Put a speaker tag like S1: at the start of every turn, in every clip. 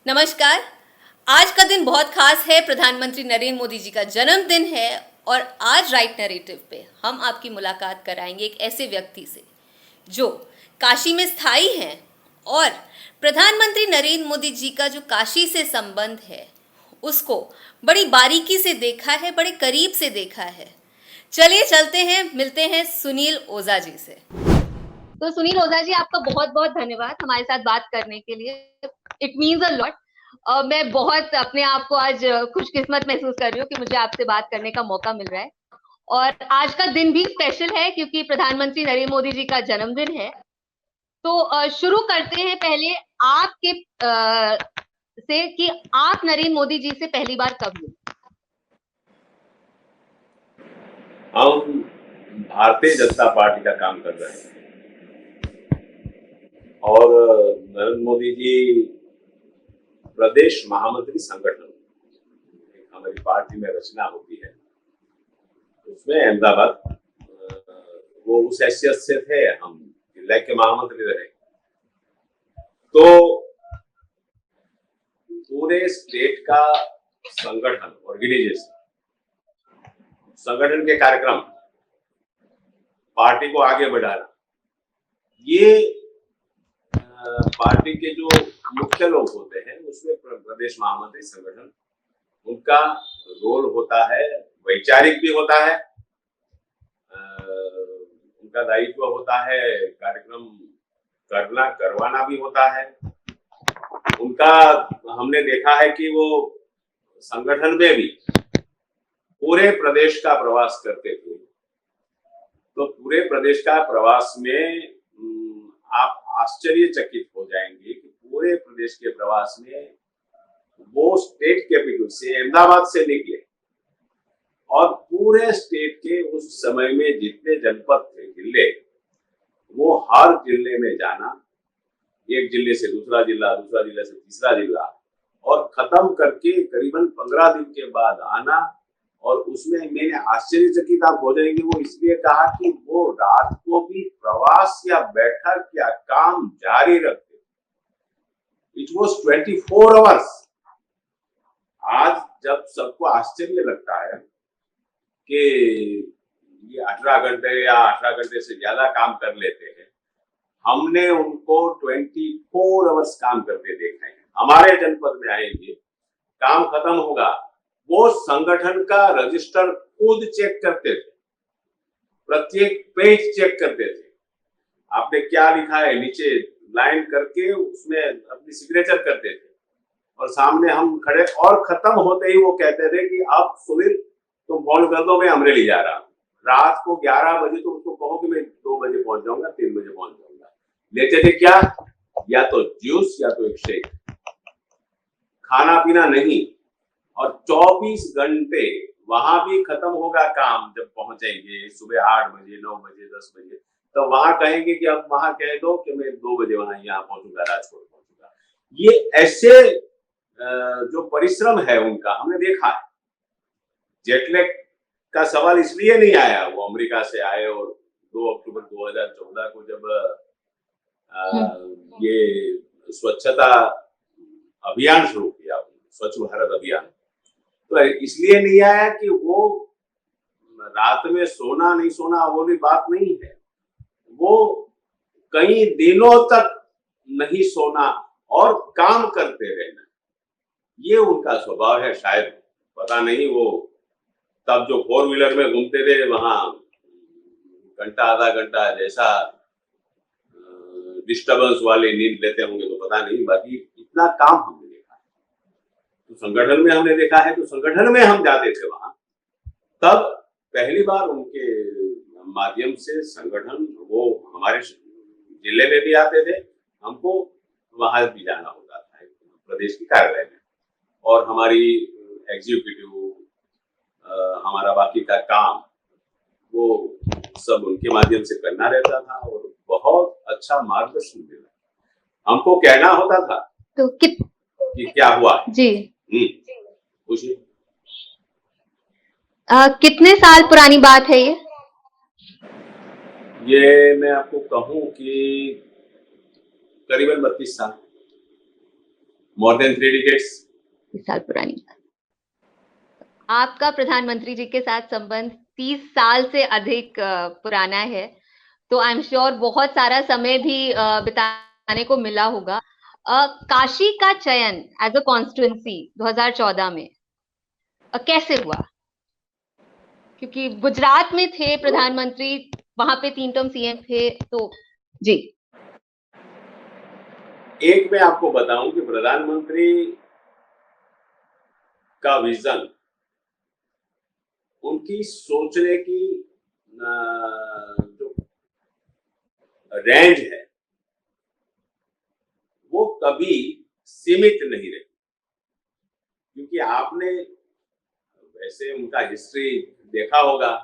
S1: नमस्कार। आज का दिन बहुत खास है। प्रधानमंत्री नरेंद्र मोदी जी का जन्मदिन है और आज राइट नैरेटिव पे हम आपकी मुलाकात कराएंगे एक ऐसे व्यक्ति से जो काशी में स्थायी हैं और प्रधानमंत्री नरेंद्र मोदी जी का जो काशी से संबंध है उसको बड़ी बारीकी से देखा है, बड़े करीब से देखा है। चलिए चलते हैं, मिलते हैं सुनील ओझा जी से। तो सुनील ओझा जी, आपका बहुत बहुत धन्यवाद हमारे साथ बात करने के लिए। It means a lot. मैं बहुत अपने आप को आज खुशकिस्मत महसूस कर रही हूँ कि मुझे आपसे बात करने का मौका मिल रहा है। और आज का दिन भी स्पेशल है क्योंकि प्रधानमंत्री नरेंद्र मोदी जी का जन्मदिन है। तो शुरू करते हैं पहले आपके से कि आप नरेंद्र मोदी जी से पहली बार कब मिले।
S2: हम भारतीय जनता पार्टी का काम कर रहे हैं और नरेंद्र मोदी जी प्रदेश महामंत्री संगठन एक हमारी पार्टी में रचना होती है, उसमें अहमदाबाद वो उस हैसियत से थे, हम जिला के महामंत्री रहे। तो पूरे स्टेट का संगठन, ऑर्गेनाइजेशन, संगठन के कार्यक्रम, पार्टी को आगे बढ़ाना, ये पार्टी के जो मुख्य लोग होते हैं उसमें प्रदेश महामंत्री संगठन, उनका रोल होता है, वैचारिक भी होता है, उनका दायित्व होता है, कार्यक्रम करना करवाना भी होता है उनका। हमने देखा है कि वो संगठन में भी पूरे प्रदेश का प्रवास करते थे। तो पूरे प्रदेश का प्रवास में आप आश्चर्यचकित हो जाएंगे कि पूरे प्रदेश के प्रवास में वो स्टेट कैपिटल से, अहमदाबाद से निकले और पूरे स्टेट के उस समय में जितने जनपद थे, जिले, वो हर जिले में जाना, एक जिले से दूसरा जिला, दूसरा जिला से तीसरा जिला, और खत्म करके करीबन 15 दिन के बाद आना। और उसमें मैंने आश्चर्यचकित आप हो जाएंगे, वो इसलिए कहा कि वो रात को भी प्रवास या बैठक या काम जारी रखते। It was 24 hours. आज जब सबको आश्चर्य लगता है कि ये 18 घंटे या 18 घंटे से ज्यादा काम कर लेते हैं, हमने उनको 24 आवर्स काम करते देखा है। हमारे जनपद में आएंगे, काम खत्म होगा, वो संगठन का रजिस्टर खुद चेक करते थे, प्रत्येक पेज चेक करते थे, आपने क्या लिखा है नीचे लाइन करके उसमें अपनी सिग्नेचर करते थे और सामने हम खड़े, और खत्म होते ही वो कहते थे कि अब सुनील तुम फोन कर दो, मैं अमरेली जा रहा हूँ। रात को 11 बजे तो उसको कहो कि मैं 2 बजे पहुंच जाऊंगा, 3 बजे पहुंच जाऊंगा। लेते थे क्या, या तो जूस या तो एक शेक, खाना पीना नहीं। और 24 घंटे वहां भी खत्म होगा काम, जब पहुंचेंगे सुबह 8 बजे, 9 बजे, 10 बजे, तो वहां कहेंगे कि अब वहां कह दो कि मैं 2 बजे वहां यहाँ पहुंचूंगा, राजकोट पहुंचूंगा। ये ऐसे जो परिश्रम है उनका हमने देखा है। जेटलैग का सवाल इसलिए नहीं आया, वो अमेरिका से आए और 2 अक्टूबर 2014 को जब ये स्वच्छता अभियान शुरू किया, स्वच्छ भारत अभियान, तो इसलिए नहीं आया कि वो रात में सोना नहीं सोना वो भी बात नहीं है, वो कई दिनों तक नहीं सोना और काम करते रहना, ये उनका स्वभाव है। शायद पता नहीं, वो तब जो 4 व्हीलर में घूमते थे वहां घंटा आधा घंटा जैसा डिस्टर्बेंस वाले नींद लेते होंगे तो पता नहीं, बाकी इतना काम हमने देखा है। तो संगठन में हमने देखा है, तो संगठन में हम जाते थे वहां, तब पहली बार उनके माध्यम से संगठन, वो हमारे जिले में भी आते थे, हमको वहां भी जाना होता था प्रदेश के कार्यालय में, और हमारी एग्जीक्यूटिव, हमारा बाकी का काम वो सब उनके माध्यम से करना रहता था और बहुत अच्छा मार्गदर्शन मिला। हमको कहना होता था
S1: तो
S2: कि क्या हुआ
S1: जी,
S2: पूछिए।
S1: कितने साल पुरानी बात है
S2: ये मैं आपको कहूं कि करीबन 32 साल। more than 3 decades.
S1: 30 साल पुरानी बात। आपका प्रधानमंत्री जी के साथ संबंध 30 साल से अधिक पुराना है, तो आई एम श्योर बहुत सारा समय भी बिताने को मिला होगा। काशी का चयन एज अ कॉन्स्टिट्यूएंसी 2014 में कैसे हुआ? क्योंकि गुजरात में थे प्रधानमंत्री, वहां पे 3 टर्म सीएम थे, तो जी।
S2: एक मैं आपको बताऊं कि प्रधानमंत्री का विजन, उनकी सोचने की जो रेंज है वो कभी सीमित नहीं रही। क्योंकि आपने वैसे उनका हिस्ट्री देखा होगा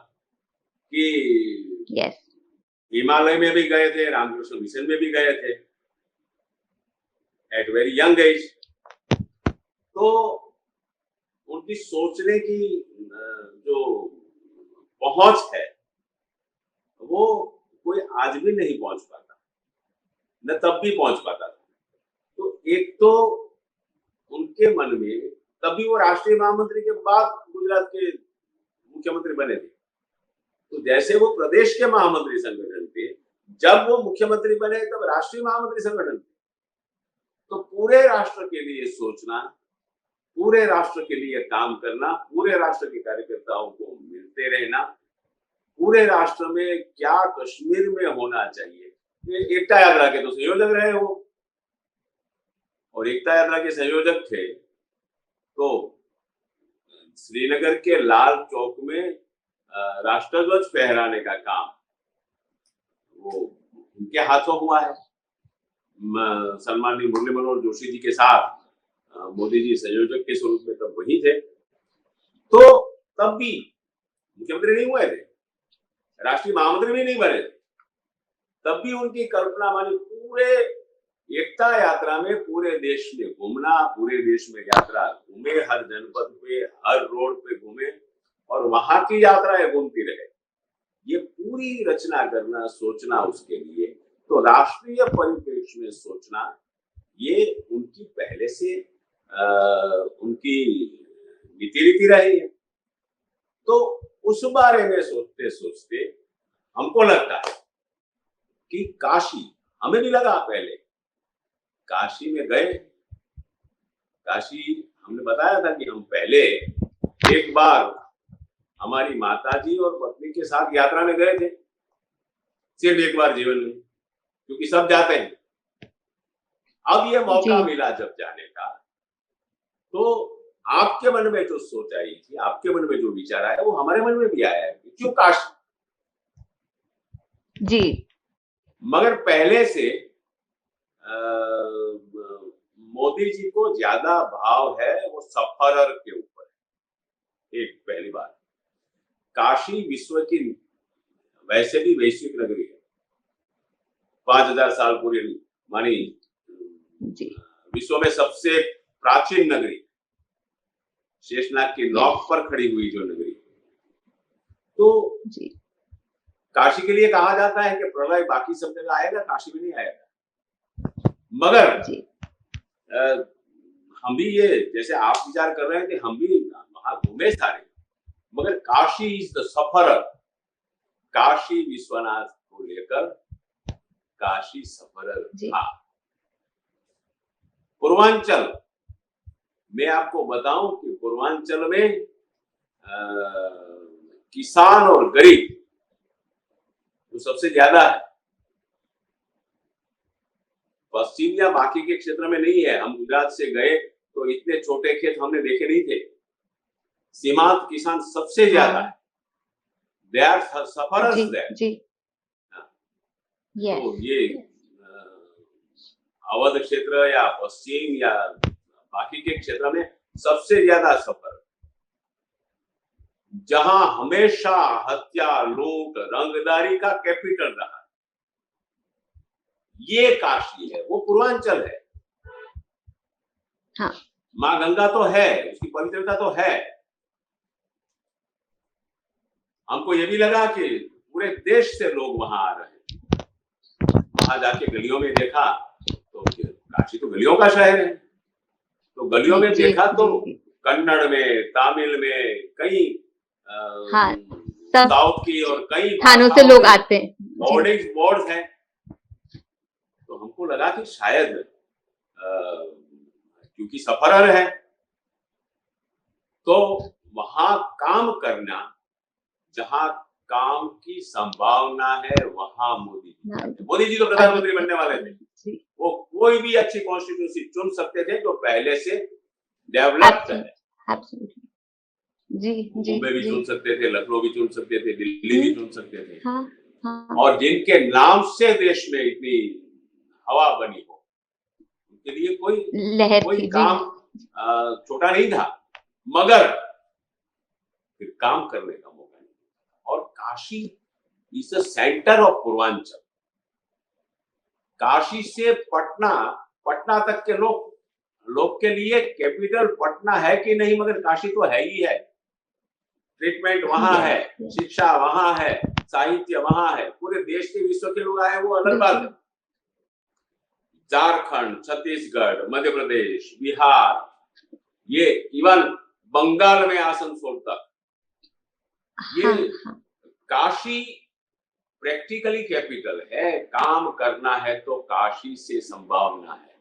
S2: कि
S1: यस,
S2: हिमालय में भी गए थे, रामकृष्ण मिशन में भी गए थे एट वेरी यंग एज। तो उनकी सोचने की जो पहुंच है वो कोई आज भी नहीं पहुंच पाता, न तब भी पहुंच पाता था। तो एक तो उनके मन में, तभी वो राष्ट्रीय महामंत्री के बाद गुजरात के मुख्यमंत्री बने थे, तो जैसे वो प्रदेश के महामंत्री संगठन थे, जब वो मुख्यमंत्री बने तब राष्ट्रीय महामंत्री संगठन थे। तो पूरे राष्ट्र के लिए सोचना, पूरे राष्ट्र के लिए काम करना, पूरे राष्ट्र के कार्यकर्ताओं को मिलते रहना, पूरे राष्ट्र में क्या कश्मीर में होना चाहिए, ये एकता यात्रा के तो संयोजक रहे हो, और एकता यात्रा के संयोजक थे तो श्रीनगर के लाल चौक में राष्ट्रध्वज फहराने का काम वो उनके हाथों हुआ है। सम्माननीय मुरली मनोहर जोशी जी के साथ मोदी जी संयोजक के स्वरूप में तब वही थे, तो तब भी मुख्यमंत्री नहीं हुए थे, राष्ट्रीय महामंत्री भी नहीं बने थे, तब भी उनकी कल्पना मानी पूरे एकता यात्रा में पूरे देश में घूमना, पूरे देश में यात्रा घूमे, हर जनपद पे, हर रोड पे घूमे और वहां की यात्राएं घूमती रहे। ये पूरी रचना करना, सोचना उसके लिए, तो राष्ट्रीय परिप्रेक्ष्य में सोचना, ये उनकी पहले से उनकी नीति रीति रही है। तो उस बारे में सोचते सोचते हमको लगता है कि काशी, हमें भी लगा पहले, काशी में गए, काशी हमने बताया था कि हम पहले एक बार हमारी माताजी और पत्नी के साथ यात्रा में गए थे, सिर्फ एक बार जीवन में, क्योंकि सब जाते हैं। अब ये मौका मिला जब जाने का, तो आपके मन में जो सोच आई थी, आपके मन में जो विचार आया, वो हमारे मन में भी आया है, क्यों काशी जी। मगर पहले से मोदी जी को ज्यादा भाव है वो सफरर के ऊपर। एक पहली बात, काशी विश्व की वैसे भी वैश्विक नगरी है, 5000 साल पूरी मानी विश्व में सबसे प्राचीन नगरी, शेषनाग की नौक पर खड़ी हुई जो नगरी, तो काशी के लिए कहा जाता है कि प्रलय बाकी सब जगह आएगा, काशी में नहीं आएगा। मगर हम भी ये, जैसे आप विचार कर रहे हैं कि हम भी वहां घूमे सारे, मगर Kashi is the sufferer. Kashi Vishwanath को लेकर काशी सफरर था। पूर्वांचल मैं आपको बताऊं कि पूर्वांचल में किसान और गरीब तो सबसे ज्यादा है, पश्चिम या बाकी के क्षेत्र में नहीं है। हम गुजरात से गए तो इतने छोटे खेत हमने देखे नहीं थे, सीमांत किसान सबसे ज्यादा है, दे आर सफरर्स देयर। तो ये अवध क्षेत्र या पश्चिम या बाकी के क्षेत्र में सबसे ज्यादा सफर, जहां हमेशा हत्या, लूट, रंगदारी का कैपिटल रहा, ये काशी है, वो पूर्वांचल है। हाँ। मां गंगा तो है, उसकी पवित्रता तो है। हमको ये भी लगा कि पूरे देश से लोग वहां आ रहे हैं। वहां जाके गलियों में देखा तो काशी तो गलियों का शहर है, तो गलियों में
S3: जी
S2: देखा तो
S3: जी
S2: कन्नड़ में, तमिल में, कई
S3: हाँ, सब
S2: साउथ की और कई
S3: स्थानों से
S2: भाषाओं
S3: लोग
S2: में
S3: आते हैं जी।
S2: होर्डिंग्स बोर्ड हैं। तो हमको लगा कि शायद क्योंकि सफरर है तो वहां काम करना, जहां काम की संभावना है वहां मोदी जी तो प्रधानमंत्री बनने वाले थे।
S3: जी,
S2: वो कोई भी अच्छी कॉन्स्टिट्यूंसी चुन सकते थे जो पहले से डेवलप्ड है।
S3: एब्सोल्युटली जी जी
S2: मुंबई भी
S3: जी
S2: चुन सकते थे, लखनऊ भी चुन सकते थे, दिल्ली भी चुन सकते थे।
S3: हाँ हाँ
S2: और जिनके नाम से देश में इतनी हवा बनी हो, उनके लिए
S3: लहर
S2: कोई
S3: थी जी।
S2: काम छोटा नहीं था, मगर फिर काम करने का मौका नहीं। और Kashi is the centre of Purvanchal. Kashi से पटना, पटना तक के लोग के लिए कैपिटल पटना है कि नहीं, मगर काशी तो है ही है। ट्रीटमेंट वहां है, शिक्षा वहां है, साहित्य वहां है, पूरे देश के विश्व के लोग आए वो अलग बात है। झारखंड, छत्तीसगढ़, मध्य प्रदेश, बिहार, ये इवन बंगाल में आसनसोल तक, ये काशी प्रैक्टिकली कैपिटल है। काम करना है तो काशी से संभावना है।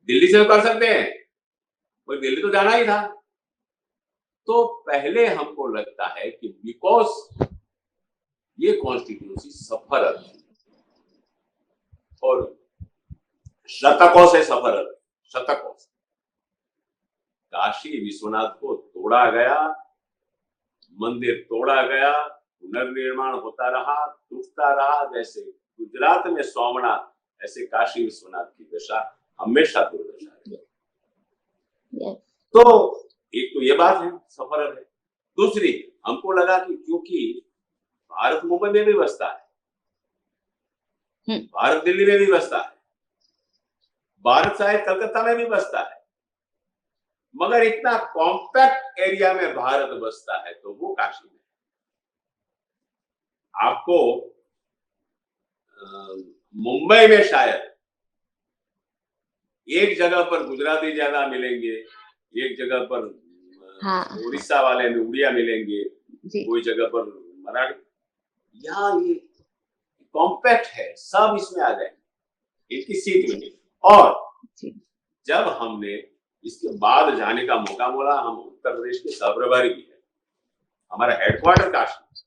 S2: दिल्ली से कर सकते हैं, पर दिल्ली तो जाना ही था। तो पहले हमको लगता है कि बिकॉज ये कॉन्स्टिट्यूंसी सफर थी और शतकों से सफर, शतकों से काशी विश्वनाथ को तोड़ा गया, मंदिर तोड़ा गया, पुनर्निर्माण होता रहा, टूटता रहा। जैसे गुजरात में सोमनाथ, ऐसे काशी विश्वनाथ की दशा हमेशा दुर्दशा है। तो एक तो ये बात है, सफर है। दूसरी, हमको लगा कि क्योंकि भारत मुंबई में भी बसता है, भारत दिल्ली में भी बसता है, भारत शायद कलकत्ता में भी बसता है, मगर इतना कॉम्पैक्ट एरिया में भारत बसता है तो वो काशी में। आपको मुंबई में शायद एक जगह पर गुजराती ज्यादा मिलेंगे, एक जगह पर उड़ीसा वाले में उड़िया मिलेंगे, कोई जगह पर मराठी। यहाँ ये कॉम्पैक्ट है, सब इसमें आ जाएंगे, इनकी सीट में। और जब हमने इसके बाद जाने का मौका मिला, हम उत्तर प्रदेश के सहप्रभारी भी है, हमारा हेडक्वार्टर काशी,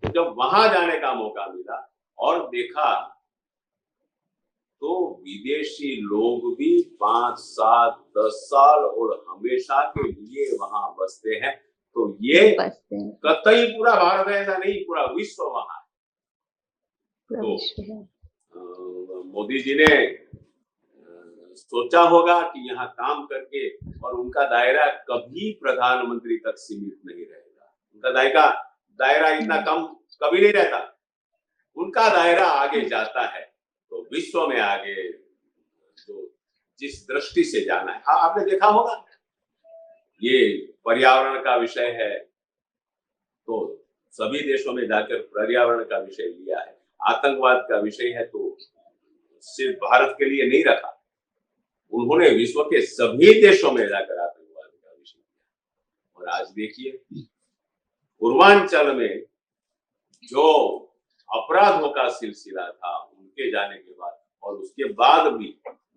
S2: तो जब वहां जाने का मौका मिला और देखा तो विदेशी लोग भी 5, 7, 10 साल और हमेशा के लिए वहां बसते हैं। तो ये कतई पूरा भारत है ऐसा नहीं, पूरा विश्व वहां है। तो मोदी जी ने सोचा होगा कि यहाँ काम करके, और उनका दायरा कभी प्रधानमंत्री तक सीमित नहीं रहेगा। उनका दायरा इतना कम कभी नहीं रहता, उनका दायरा आगे जाता है तो विश्व में आगे जो जिस दृष्टि से जाना है। हाँ, आपने देखा होगा, ये पर्यावरण का विषय है तो सभी देशों में जाकर पर्यावरण का विषय लिया है। आतंकवाद का विषय है तो सिर्फ भारत के लिए नहीं रखा, उन्होंने विश्व के सभी देशों में जाकर आतंकवाद का विषय लिया। और आज देखिए पूर्वांचल में जो अपराधों का सिलसिला था उनके जाने के बाद, और उसके बाद भी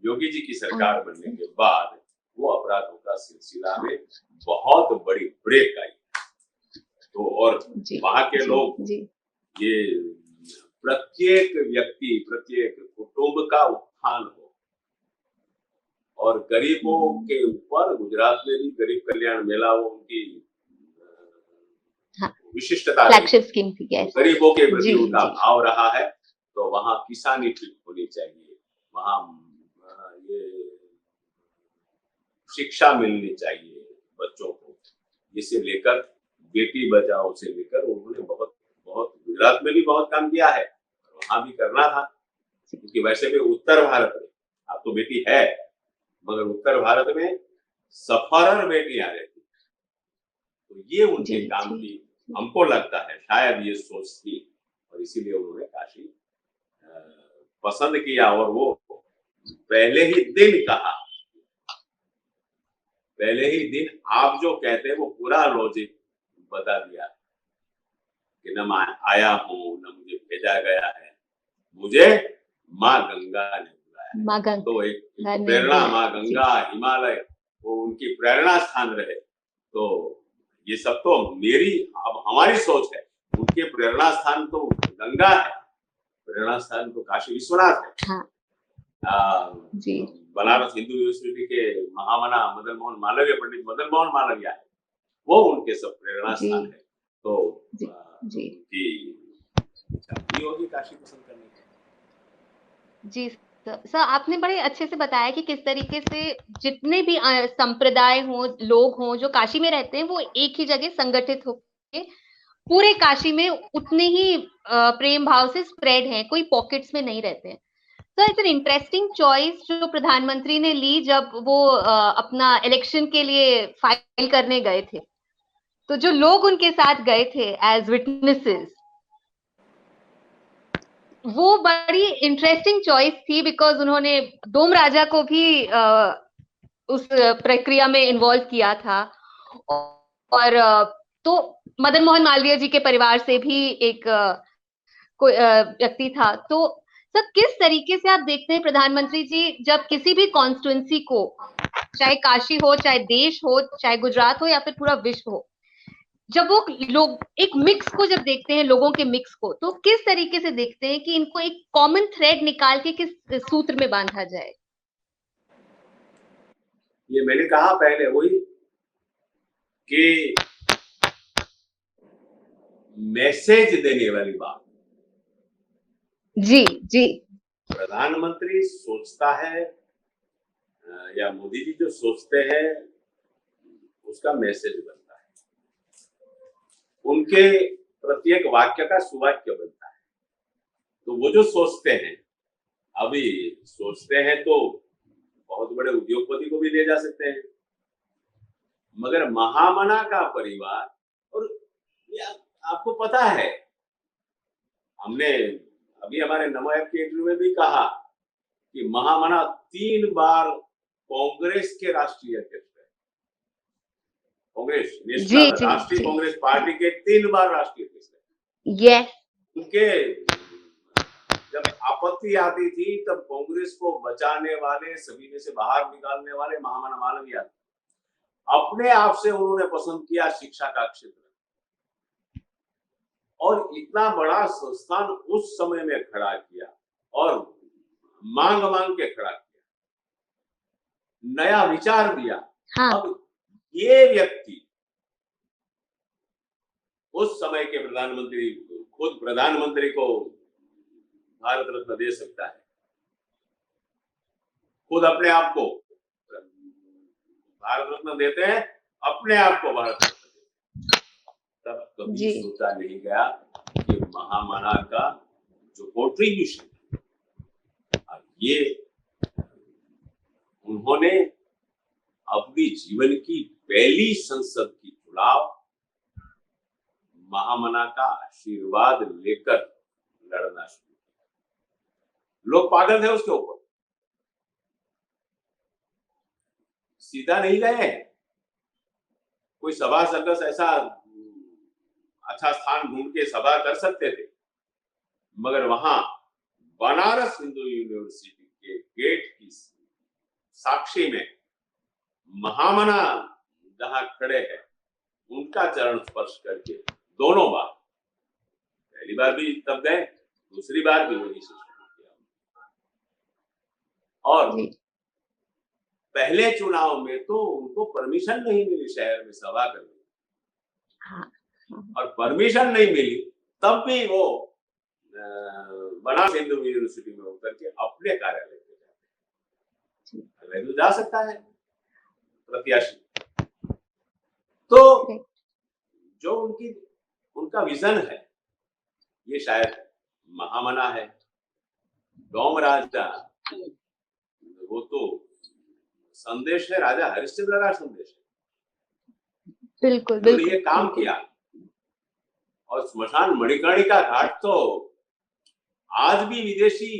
S2: योगी जी की सरकार बनने के बाद, वो अपराधों का सिलसिला में बहुत बड़ी ब्रेक आई। तो और वहां के लोग, ये प्रत्येक व्यक्ति, प्रत्येक कुटुंब का उत्थान हो, और गरीबों के ऊपर, गुजरात में भी गरीब कल्याण मेला वो उनकी विशिष्टता,
S3: फ्लैगशिप स्कीम थी,
S2: गरीबों के प्रति उनका भाव रहा है। तो वहां किसानी ठीक होनी चाहिए, वहां ये शिक्षा मिलनी चाहिए बच्चों को, इसे लेकर बेटी बचाओ से लेकर उन्होंने बहुत गुजरात में भी बहुत काम किया है, वहां भी करना था। क्योंकि वैसे भी उत्तर भारत में अब तो बेटी है, मगर उत्तर भारत में सफरर बेटियां रहती, तो ये उनके काम की हमको लगता है शायद ये सोच थी, और इसीलिए उन्होंने काशी पसंद किया। और वो पहले ही दिन कहा पहले ही दिन आप जो कहते हैं वो पूरा लॉजिक बता दिया कि न मैं आया हूँ न मुझे भेजा गया है, मुझे माँ गंगा ने बुलाया है।
S3: माँ गंगा
S2: तो एक
S3: ने
S2: प्रेरणा
S3: बुलाया,
S2: माँ
S3: जी
S2: गंगा हिमालय वो उनकी प्रेरणा स्थान रहे। तो ये सब तो मेरी अब हमारी सोच है, उनके प्रेरणा स्थान तो गंगा है, प्रेरणा स्थान तो काशी विश्वनाथ है।
S3: हाँ जी
S2: बनारस हिंदू यूनिवर्सिटी के महामना मदन मोहन मालवीय, पंडित मदन मोहन मालवीय है, वो उनके सब प्रेरणा
S3: जी
S2: स्थान है। तो
S3: जी जी
S2: उनकी इच्छा पूरी होगी काशी पसंद करने की।
S3: जी सर, आपने बड़े अच्छे से बताया कि किस तरीके से जितने भी संप्रदाय हों, लोग हों जो काशी में रहते हैं, वो एक ही जगह संगठित होकर पूरे काशी में उतने ही प्रेम भाव से स्प्रेड हैं, कोई पॉकेट्स में नहीं रहते हैं। तो इट्स एन इंटरेस्टिंग चॉइस जो प्रधानमंत्री ने ली जब वो अपना इलेक्शन के लिए फाइल करने गए थे। तो जो लोग उनके साथ गए थे एज विटनेसेस, वो बड़ी इंटरेस्टिंग चॉइस थी बिकॉज उन्होंने डोम राजा को भी उस प्रक्रिया में इन्वॉल्व किया था। और तो मदन मोहन मालवीय जी के परिवार से भी एक कोई व्यक्ति था। तो सर, किस तरीके से आप देखते हैं प्रधानमंत्री जी जब किसी भी कॉन्स्टिट्युएंसी को, चाहे काशी हो, चाहे देश हो, चाहे गुजरात हो या फिर पूरा विश्व हो, जब वो लोग एक मिक्स को जब देखते हैं, लोगों के मिक्स को, तो किस तरीके से देखते हैं कि इनको एक कॉमन थ्रेड निकाल के किस सूत्र में बांधा जाए?
S2: ये मैंने कहा पहले वही कि मैसेज देने वाली बात।
S3: जी जी
S2: प्रधानमंत्री सोचता है या मोदी जी जो सोचते हैं उसका मैसेज बनता है, उनके प्रत्येक वाक्य का सुवाक्य बनता है। तो वो जो सोचते हैं, अभी सोचते हैं तो बहुत बड़े उद्योगपति को भी ले जा सकते हैं, मगर महामना का परिवार, और आपको पता है हमने अभी हमारे नमो ऐप के इंटरव्यू में भी कहा कि महामना 3 बार कांग्रेस के राष्ट्रीय अध्यक्ष है। कांग्रेस नेशनल राष्ट्रीय कांग्रेस पार्टी के 3 बार राष्ट्रीय अध्यक्ष है।
S3: यस,
S2: उनके जब आपत्ति आती थी तब कांग्रेस को बचाने वाले, सभी में से बाहर निकालने वाले महामना मालवीय अपने आप से उन्होंने पसंद किया शिक्षा का क्षेत्र, और इतना बड़ा संस्थान उस समय में खड़ा किया और मांग के खड़ा किया, नया विचार दिया।
S3: हाँ।
S2: अब ये व्यक्ति उस समय के प्रधानमंत्री, खुद प्रधानमंत्री को भारत रत्न दे सकता है, खुद अपने आप को भारत रत्न देते हैं, अपने आप को भारत रत्न देते हैं। तब कभी सोचा नहीं गया कि महामना का जो कॉन्ट्रीब्यूशन है, ये उन्होंने अपनी जीवन की पहली संसद की चुनाव महामना का आशीर्वाद लेकर लड़ना शुरू किया। लोग पागल थे उसके ऊपर, सीधा नहीं गए। कोई सभा सर्कस ऐसा अच्छा स्थान ढूंढ के सभा कर सकते थे, मगर वहां बनारस हिंदू यूनिवर्सिटी के गेट की साक्षी में महामना जहां खड़े हैं, उनका चरण स्पर्श करके दोनों बार, पहली बार भी तब गए, दूसरी बार भी वही शिष्ट किया। और पहले चुनाव में तो उनको परमिशन नहीं मिली शहर में सभा करने, और परमिशन नहीं मिली तब भी वो बनारस हिंदू यूनिवर्सिटी में उतर के अपने कार्यालय पे जाते हैं। तो जा सकता है प्रत्याशी। तो जो उनका विजन है, ये शायद महामना है। डोम राजा वो तो संदेश है, राजा हरिश्चंद्र का संदेश है।
S3: बिल्कुल बिल्कुल
S2: ये काम किया। और स्मशान मणिकर्णिका घाट तो आज भी विदेशी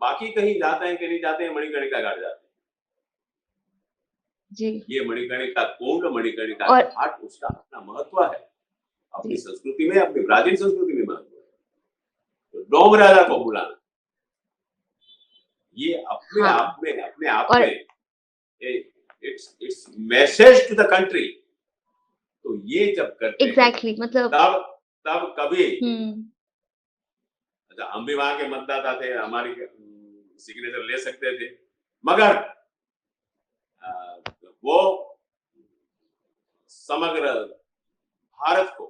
S2: बाकी कहीं जाते हैं कि नहीं जाते हैं, मणिकर्णिका घाट जाते हैं।
S3: जी
S2: ये मणिकर्णिका कुंड, मणिकर्णिका
S3: और
S2: घाट, उसका अपना महत्व है, अपनी
S3: जी
S2: संस्कृति में, अपनी प्राचीन संस्कृति में महत्व है। तो डोम राजा को बुलाना, ये
S3: हाँ
S2: अपने आप
S3: और
S2: में it's message to the country. तो ये जब करते हैं
S3: एग्जैक्टली मतलब
S2: तब तब कभी,
S3: हम्म
S2: अच्छा हम भी वहां के मतदाता थे, हमारी सिग्नेचर ले सकते थे, मगर वो समग्र भारत को,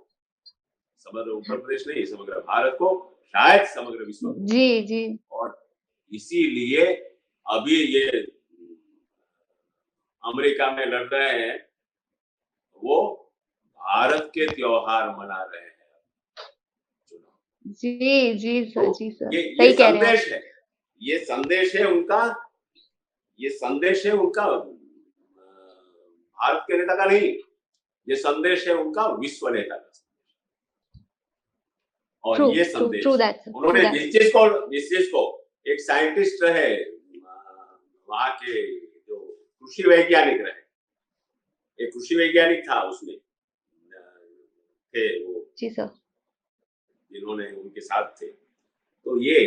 S2: समग्र उत्तर प्रदेश नहीं, समग्र भारत को, शायद समग्र विश्व को,
S3: जी जी
S2: और इसीलिए अभी ये अमेरिका में लड़ रहे हैं, वो भारत के त्योहार मना रहे हैं चुनाव।
S3: जी जी सर, जी सर,
S2: ये
S3: सही कह रहे हैं आप।
S2: संदेश है, ये संदेश है उनका, ये संदेश है उनका भारत के नेता का नहीं, ये संदेश है उनका विश्व नेता का। और
S3: ट्रू
S2: ये
S3: ट्रू
S2: संदेश
S3: ट्रू दैट सर,
S2: उन्होंने
S3: ट्रू दैट।
S2: जिस चीज को एक साइंटिस्ट रहे, वहां के जो कृषि वैज्ञानिक रहे, एक कृषि वैज्ञानिक था उसमें थे वो,
S3: जी सर।
S2: जिन्होंने उनके साथ थे, तो ये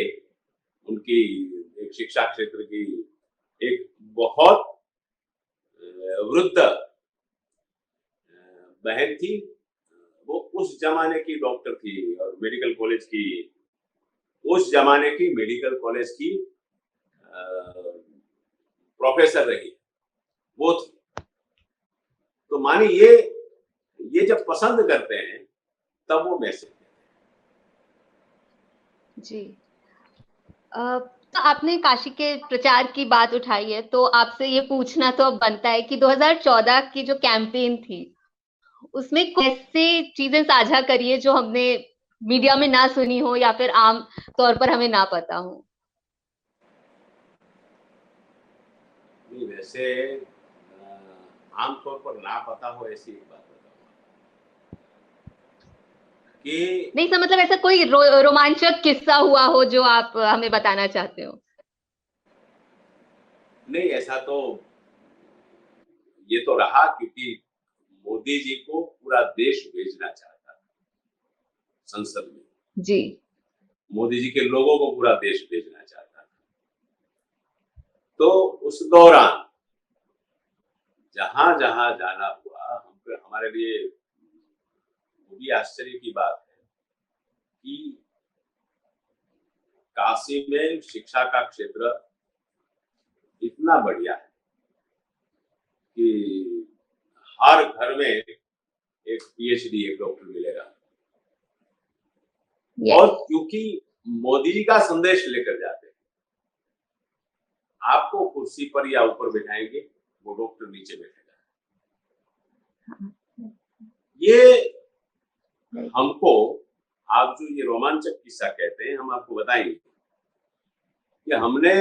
S2: उनकी एक शिक्षा क्षेत्र की एक बहुत वृद्ध बहन थी, वो उस जमाने की डॉक्टर थी और मेडिकल कॉलेज की, उस जमाने की मेडिकल कॉलेज की प्रोफेसर रही, वो थी। तो मानी ये जब पसंद करते हैं तब वो मैसेज
S3: जी तो आपने काशी के प्रचार की बात उठाई है, तो आपसे ये पूछना तो अब बनता है कि 2014 की जो कैंपेन थी उसमें कैसे चीजें साझा करिए जो हमने मीडिया में ना सुनी हो या फिर आम तौर पर हमें ना पता हो।
S2: नहीं, वैसे आमतौर पर ना पता हो ऐसी एक बात बताऊंगा कि
S3: नहीं सर, मतलब ऐसा कोई रोमांचक किस्सा हुआ हो जो आप हमें बताना चाहते हो।
S2: नहीं, ऐसा तो ये तो रहा क्योंकि मोदी जी को पूरा देश भेजना चाहता था संसद में,
S3: जी
S2: मोदी जी के लोगों को पूरा देश भेजना चाहता था। तो उस दौरान जहां जहां जाना हुआ, हम हमारे लिए वो भी आश्चर्य की बात है कि काशी में शिक्षा का क्षेत्र इतना बढ़िया है कि हर घर में एक पीएचडी, एक डॉक्टर मिलेगा। और क्योंकि मोदी जी का संदेश लेकर जाते हैं, आपको कुर्सी पर या ऊपर बैठाएंगे, वो डॉक्टर नीचे बैठेगा। ये हमको, आप जो ये रोमांचक किस्सा कहते हैं, हम आपको बताएंगे कि हमने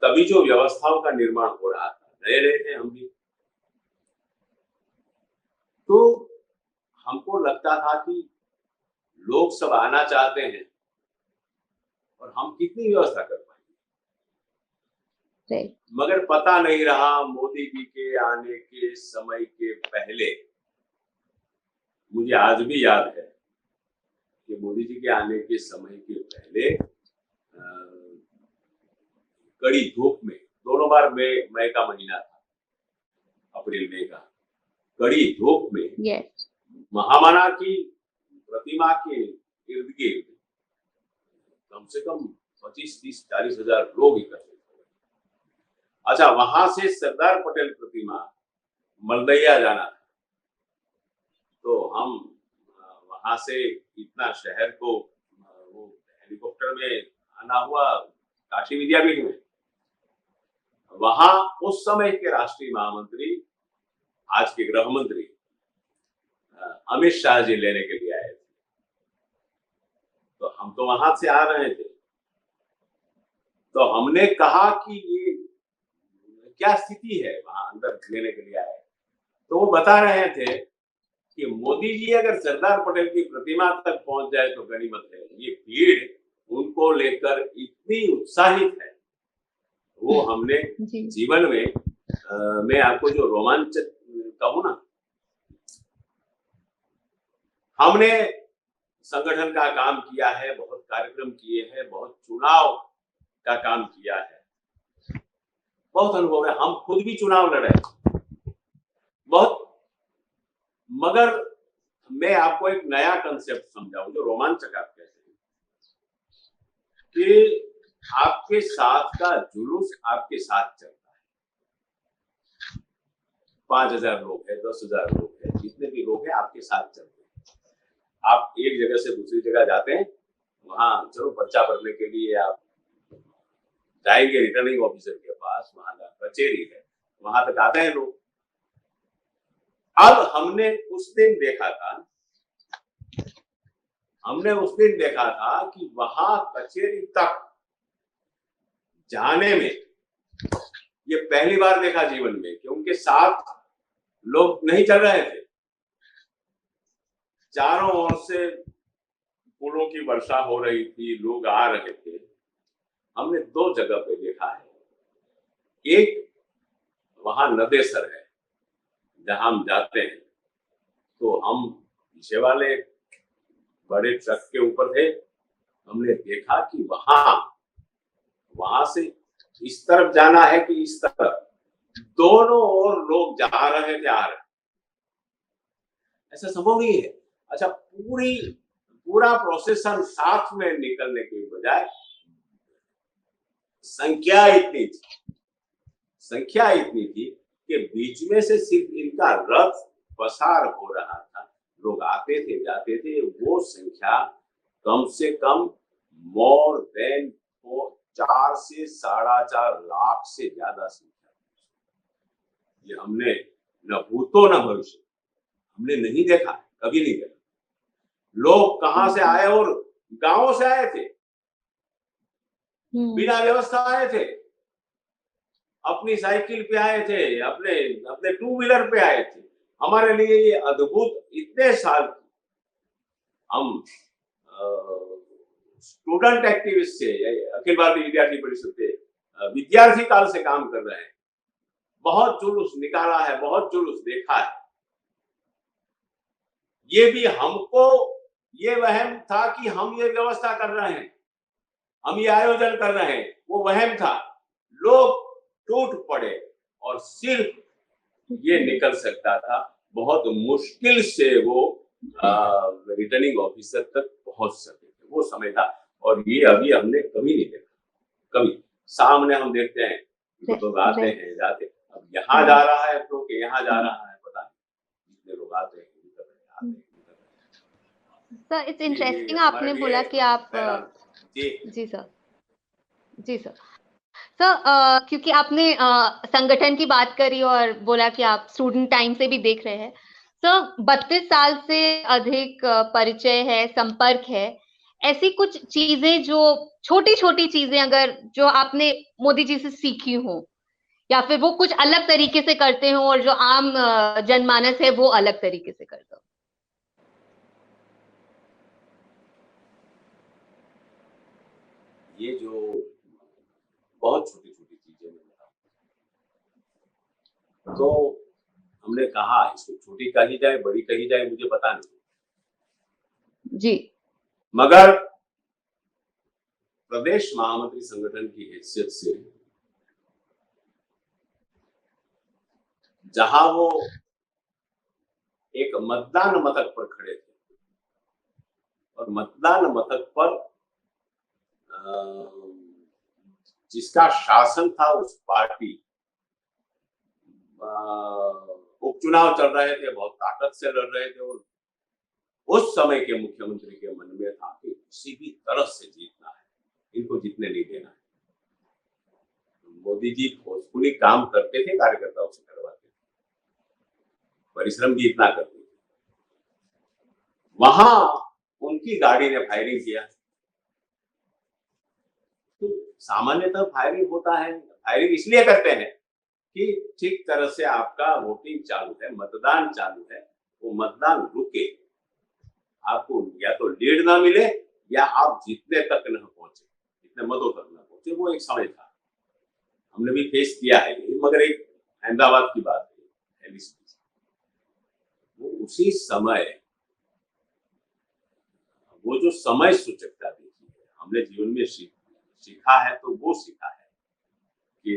S2: तभी जो व्यवस्थाओं का निर्माण हो रहा था, रह रहे थे हम भी, तो हमको लगता था कि लोग सब आना चाहते हैं और हम कितनी व्यवस्था कर पाएंगे। मगर पता नहीं रहा, मोदी जी के आने के समय के पहले, मुझे आज भी याद है कि मोदी जी के आने के समय के पहले कड़ी धूप में, दोनों बार मई का महीना था, अप्रैल मई का, कड़ी धूप में महामना की प्रतिमा के इर्द गिर्द कम से कम 25-30-40 हजार लोग एकत्रित हो गए। अच्छा, वहां से सरदार पटेल प्रतिमा मलदैया जाना था, तो हम वहां से इतना शहर को वो हेलीकॉप्टर में आना हुआ काशी विद्यापीठ में। वहां उस समय के राष्ट्रीय महामंत्री, आज के गृह मंत्री अमित शाह जी लेने के लिए आए थे, तो हम तो वहां से आ रहे थे, तो हमने कहा कि ये क्या स्थिति है, वहां अंदर लेने के लिए आए। तो वो बता रहे थे कि मोदी जी अगर सरदार पटेल की प्रतिमा तक पहुंच जाए तो गनीमत है, ये भीड़ उनको लेकर इतनी उत्साहित है वो हमने जीवन में मैं आपको जो रोमांच कहूँ ना, हमने संगठन का काम किया है, बहुत कार्यक्रम किए हैं, बहुत चुनाव का काम किया है, बहुत अनुभव है। हम खुद भी चुनाव लड़े बहुत। मगर मैं आपको एक नया कंसेप्ट समझाऊं जो रोमांचक आप कहते हैं कि आपके साथ का जुलूस आपके साथ चलता है। 5,000 लोग है, 10,000 लोग है, जितने भी लोग हैं आपके साथ चलते हैं। आप एक जगह से दूसरी जगह जाते हैं, वहां चलो पर्चा भरने के लिए आप जाएंगे रिटर्निंग ऑफिसर के पास, वहां कचेरी है, वहां तक आते हैं लोग। अब हमने उस दिन देखा था कि वहां कचेरी तक जाने में ये पहली बार देखा जीवन में कि उनके साथ लोग नहीं चल रहे थे। चारों ओर से फूलों की वर्षा हो रही थी, लोग आ रहे थे। हमने 2 जगह पे देखा है। एक वहां नदेसर है, जहां हम जाते हैं, तो हम पीछे वाले बड़े ट्रक के ऊपर थे। हमने देखा कि वहां से इस तरफ जाना है कि इस तरफ, दोनों ओर लोग जा रहे थे, आ रहे। ऐसा संभव नहीं है। अच्छा, पूरा प्रोसेसन साथ में निकलने के बजाय संख्या इतनी थी कि बीच में से सिर्फ इनका रथ पसार हो रहा था। लोग आते थे, जाते थे। वो संख्या कम से कम मोर देन 4 से 4.5 लाख से ज्यादा संख्या। ये हमने न भूतो न भविष्य हमने नहीं देखा, कभी नहीं देखा। लोग कहां से आए, और गांवों से आए थे, बिना व्यवस्था आए थे, अपनी साइकिल पे आए थे, अपने 2 व्हीलर पे आए थे। हमारे लिए ये अद्भुत, इतने साल हम स्टूडेंट एक्टिविस्ट से, अखिल भारतीय विद्यार्थी परिषद से, विद्यार्थी काल से काम कर रहे हैं। बहुत जुलूस निकाला है, बहुत जुलूस देखा है। ये भी हमको ये वहम था कि हम ये व्यवस्था कर रहे हैं, हम ये आयोजन कर रहे हैं, वो वहम था। लोग टूट पड़े और सिर्फ ये निकल सकता था, बहुत मुश्किल से वो रिटर्निंग ऑफिसर तक पहुंच सके थे। वो समय था, और ये अभी हमने कभी नहीं देखा। कभी सामने हम देखते हैं लोग आते हैं, जाते। अब यहाँ जा रहा है तो कि यहाँ जा रहा है, पता नहीं। जितने लोग आते हैं,
S3: सर इट्स इंटरेस्टिंग आपने बोला कि आप जी सर क्योंकि आपने संगठन की बात करी और बोला कि आप स्टूडेंट टाइम से भी देख रहे हैं। सर 32 साल से अधिक परिचय है, संपर्क है। ऐसी कुछ चीजें जो छोटी छोटी चीजें अगर जो आपने मोदी जी से सीखी हो, या फिर वो कुछ अलग तरीके से करते हो और जो आम जनमानस है वो अलग तरीके से करता हो।
S2: ये जो बहुत छोटी छोटी चीजें तो हमने कहा इसको छोटी कही जाए, बड़ी कही जाए, मुझे पता नहीं जी, मगर प्रदेश महामंत्री संगठन की हैसियत से जहां वो एक मतदान मतक पर खड़े थे, और मतदान मतक पर जिसका शासन था, उस पार्टी उपचुनाव चल रहे थे, बहुत ताकत से लड़ रहे थे, और उस समय के मुख्यमंत्री के मन में था कि किसी भी तरह से जीतना है, इनको जीतने नहीं देना है। मोदी जी फोर्सफुली काम करते थे, कार्यकर्ताओं से करवाते थे, परिश्रम भी इतना करते थे। वहां उनकी गाड़ी ने फायरिंग किया। तो सामान्यतः फायरिंग होता है, फायरिंग इसलिए करते हैं कि ठीक तरह से आपका वोटिंग चालू है, मतदान चालू है, वो मतदान रुके, आपको या तो लीड ना मिले या आप जितने तक न पहुंचे, जितने मतों तक न पहुंचे। वो एक समय था। हमने भी फेस किया है, मगर एक अहमदाबाद की बात है, वो उसी समय वो जो समय सूचकता देखी है हमने जीवन में सीखा है, तो वो सीखा है कि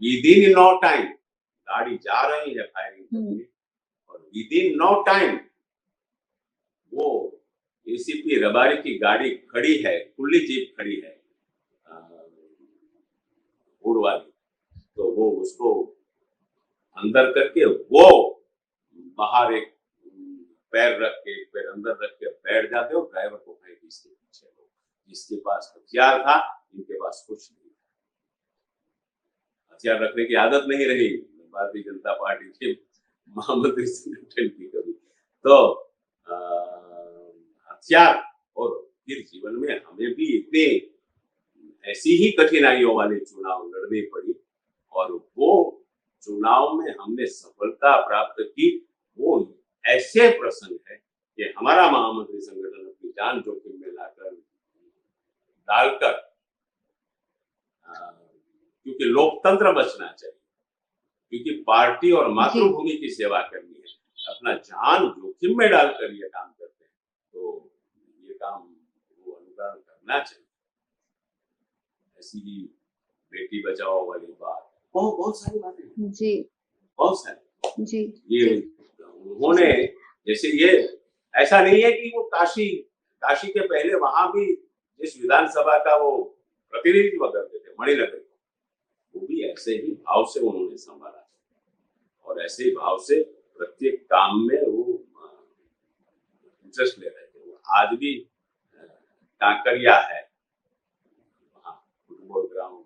S2: विद इन नो टाइम गाड़ी जा रही है फायरिंग करके, और विद इन नो टाइम वो एसीपी रबारी की गाड़ी खड़ी है, खुली जीप खड़ी है हुड वाली, तो वो उसको अंदर करके वो बाहर एक पैर रख के, एक पैर अंदर रख के बैठ जाते हो, ड्राइवर को कहे कि इसके पीछे लो, जिसके पास हथियार था इनके पास कुछ नहीं था, हथियार रखने की आदत नहीं रही भारतीय जनता पार्टी के महामंत्री संगठन की कभी, तो हथियार, और फिर जीवन में हमें भी इतने ऐसी ही कठिनाइयों वाले चुनाव लड़ने पड़ी, और वो चुनाव में हमने सफलता प्राप्त की। वो ऐसे प्रसंग है कि हमारा महामंत्री संगठन अपनी जान जोखिम में लाकर डालकर, क्योंकि लोकतंत्र बचना चाहिए, क्योंकि पार्टी और मातृभूमि की सेवा करनी है, अपना जान जोखिम में डालकर ये काम करते हैं, तो ये काम वो अनुकरण करना चाहिए। ऐसी ही बेटी बचाओ वाली बात, बहुत सारी बातें
S3: जी,
S2: बहुत सारी
S3: जी,
S2: ये उन्होंने, जैसे ये ऐसा नहीं है कि वो काशी के पहले वहां भी जिस विधानसभा का वो प्रतिनिधित्व करते थे मणिनगर, वो भी ऐसे ही भाव से उन्होंने संभाला, और ऐसे ही भाव से प्रत्येक काम में वो इंटरेस्ट ले रहे थे। वो आज भी कांकरिया है, वहाँ फुटबॉल ग्राउंड,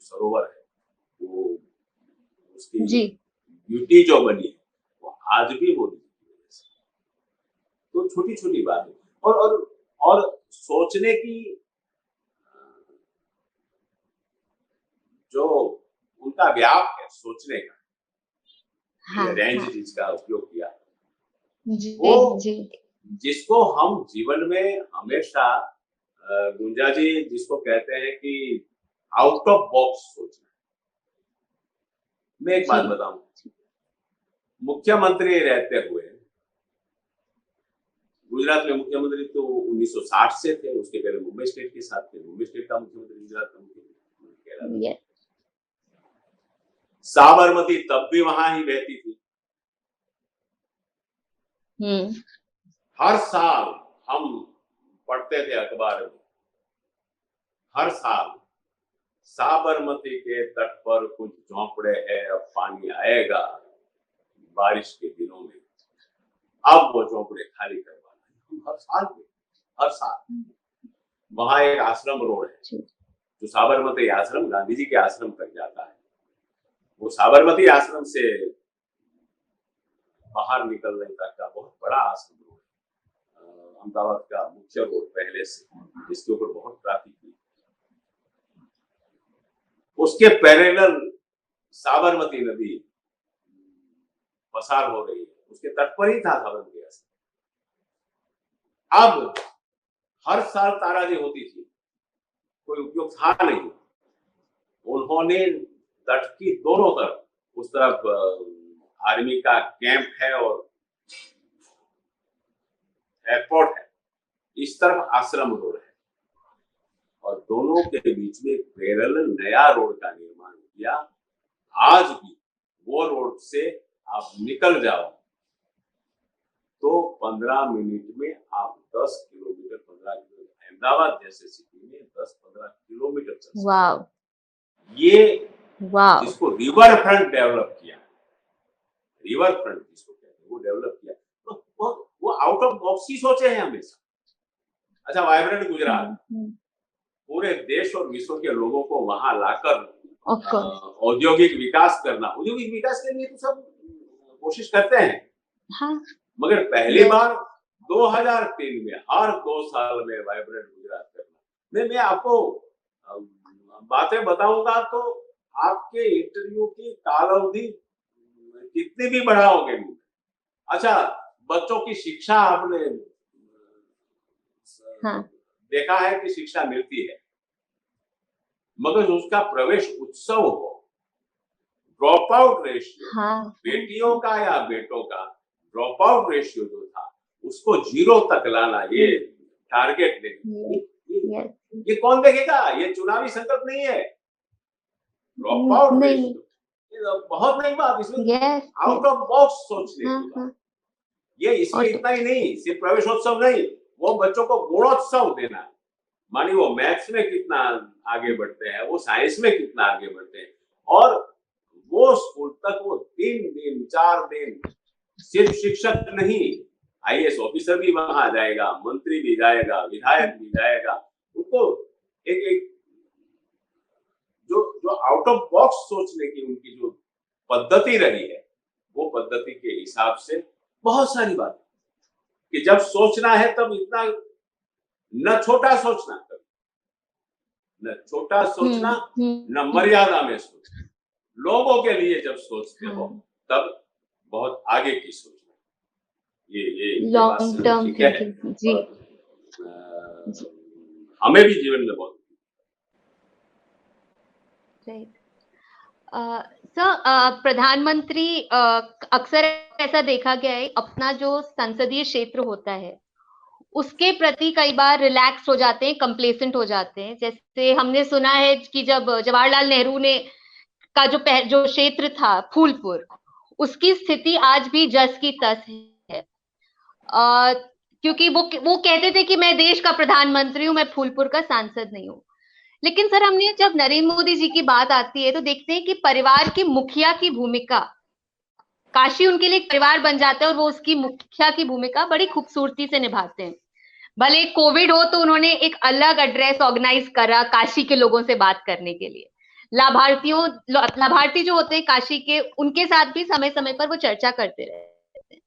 S2: सरोवर है, वो उसकी ब्यूटी जो बनी है वो आज भी वो, तो छोटी छोटी बातें और सोचने की जो उनका व्याप है सोचने का, रेंज जिसका उपयोग किया, वो जिसको हम जीवन में हमेशा गुंजा जी जिसको कहते हैं कि आउट ऑफ बॉक्स सोचना। मैं एक बात बताऊं, मुख्यमंत्री रहते हुए गुजरात में मुख्यमंत्री तो 1960 से थे, उसके पहले मुंबई स्टेट के साथ थे, मुंबई स्टेट का मुख्यमंत्री गुजरात का मुख्यमंत्री, साबरमती तब भी वहां ही बहती थी। हर साल हम पढ़ते थे अखबार में, हर साल साबरमती के तट पर कुछ झोंपड़े हैं, अब पानी आएगा बारिश के दिनों में, अब वो झोंपड़े खाली करवाना। हर साल वहां एक आश्रम रोड है जो साबरमती आश्रम, गांधी जी के आश्रम तक जाता है। वो साबरमती आश्रम से बाहर निकलने तक का बहुत बड़ा आश्रम रोड है, अहमदाबाद का मुख्य रोड पहले से, जिसके ऊपर बहुत ट्रैफिक थी। उसके पैरेलल साबरमती नदी पसार हो रही है, उसके तट पर ही था साबरमती आश्रम। अब हर साल ताराजी होती थी, कोई उपयोग था नहीं। उन्होंने तट की दोनों तरफ, उस तरफ आर्मी का कैंप है और एयरपोर्ट है, इस तरफ आश्रम रोड है, और दोनों के बीच में पैरेलल नया रोड का निर्माण किया। आज भी वो रोड से आप निकल जाओ तो 15 मिनट में आप 10 किलोमीटर, 15 किलोमीटर, अहमदाबाद जैसे सिटी में 10-15 किलोमीटर चल सकते। ये जिसको रिवर फ्रंट डेवलप किया, रिवर फ्रंट जिसको कहते हैं वो डेवलप किया, तो वो आउट ऑफ बॉक्स ही सोचे हैं हमेशा। अच्छा, वाइब्रेंट गुजरात, पूरे देश और विश्व के लोगों को वहां लाकर औद्योगिक विकास करना, औद्योगिक विकास के लिए तो सब कोशिश करते हैं, मगर पहली बार 2003 में हर 2 साल में वाइब्रेंट गुजरात करना। मैं आपको बातें बताऊंगा तो आपके इंटरव्यू की कालावधि कितनी भी बढ़ाओगे। अच्छा, बच्चों की शिक्षा आपने देखा है कि शिक्षा मिलती है, मगर उसका प्रवेश उत्सव हो, ड्रॉप आउट रेशियो,
S3: हाँ
S2: बेटियों का या बेटों का ड्रॉप आउट रेशियो जो था उसको 0 तक लाना, ये टारगेट नहीं।
S3: यस
S2: ये कौन देखेगा? ये चुनावी संकल्प नहीं है। ड्रॉप आउट
S3: नहीं
S2: रेशियो बहुत नई बात, इसमें
S3: यस
S2: आउट ऑफ बॉक्स सोचने
S3: हाँ
S2: की बात।
S3: हाँ
S2: ये इसमें
S3: और
S2: इतना ही नहीं, सिर्फ प्रवेशोत्सव नहीं, वो बच्चों को गुणोत्सव देना है। मानिए वो मैथ्स में कितना आगे बढ़ते हैं, वो साइंस में कितना आगे बढ़ते हैं, और वो स्कूल तक वो 3 दिन 4 दिन सिर्फ शिक्षक नहीं, आईएएस ऑफिसर भी वहां जाएगा, मंत्री भी जाएगा, विधायक भी जाएगा। उनको एक एक जो जो आउट ऑफ बॉक्स सोचने की उनकी जो पद्धति रही है, वो पद्धति के हिसाब से बहुत सारी बात कि जब सोचना है तब इतना न छोटा सोचना, न छोटा सोचना, न मर्यादा में सोचना। लोगों के लिए जब सोचते हो तब बहुत आगे की सोचना। ये बात
S3: लॉन्ग टर्म
S2: ठीक है।
S3: थिंकिंग जी
S2: और, हमें भी जीवन में बहुत
S3: राइट सर प्रधानमंत्री अक्सर ऐसा देखा गया है अपना जो संसदीय क्षेत्र होता है उसके प्रति कई बार रिलैक्स हो जाते हैं, कंप्लेसेंट हो जाते हैं। जैसे हमने सुना है कि जब जवाहरलाल नेहरू ने का जो क्षेत्र था फूलपुर, उसकी स्थिति आज भी जस की तस है। क्योंकि वो कहते थे कि मैं देश का प्रधानमंत्री हूं, मैं फूलपुर का सांसद नहीं हूं। लेकिन सर हमने जब नरेंद्र मोदी जी की बात आती है तो देखते हैं कि परिवार की मुखिया की भूमिका, काशी उनके लिए एक परिवार बन जाता है और वो उसकी मुखिया की भूमिका बड़ी खूबसूरती से निभाते हैं। भले कोविड हो तो उन्होंने एक अलग एड्रेस ऑर्गेनाइज करा काशी के लोगों से बात करने के लिए। लाभार्थी जो होते हैं काशी के, उनके साथ भी समय समय पर वो चर्चा करते रहते हैं।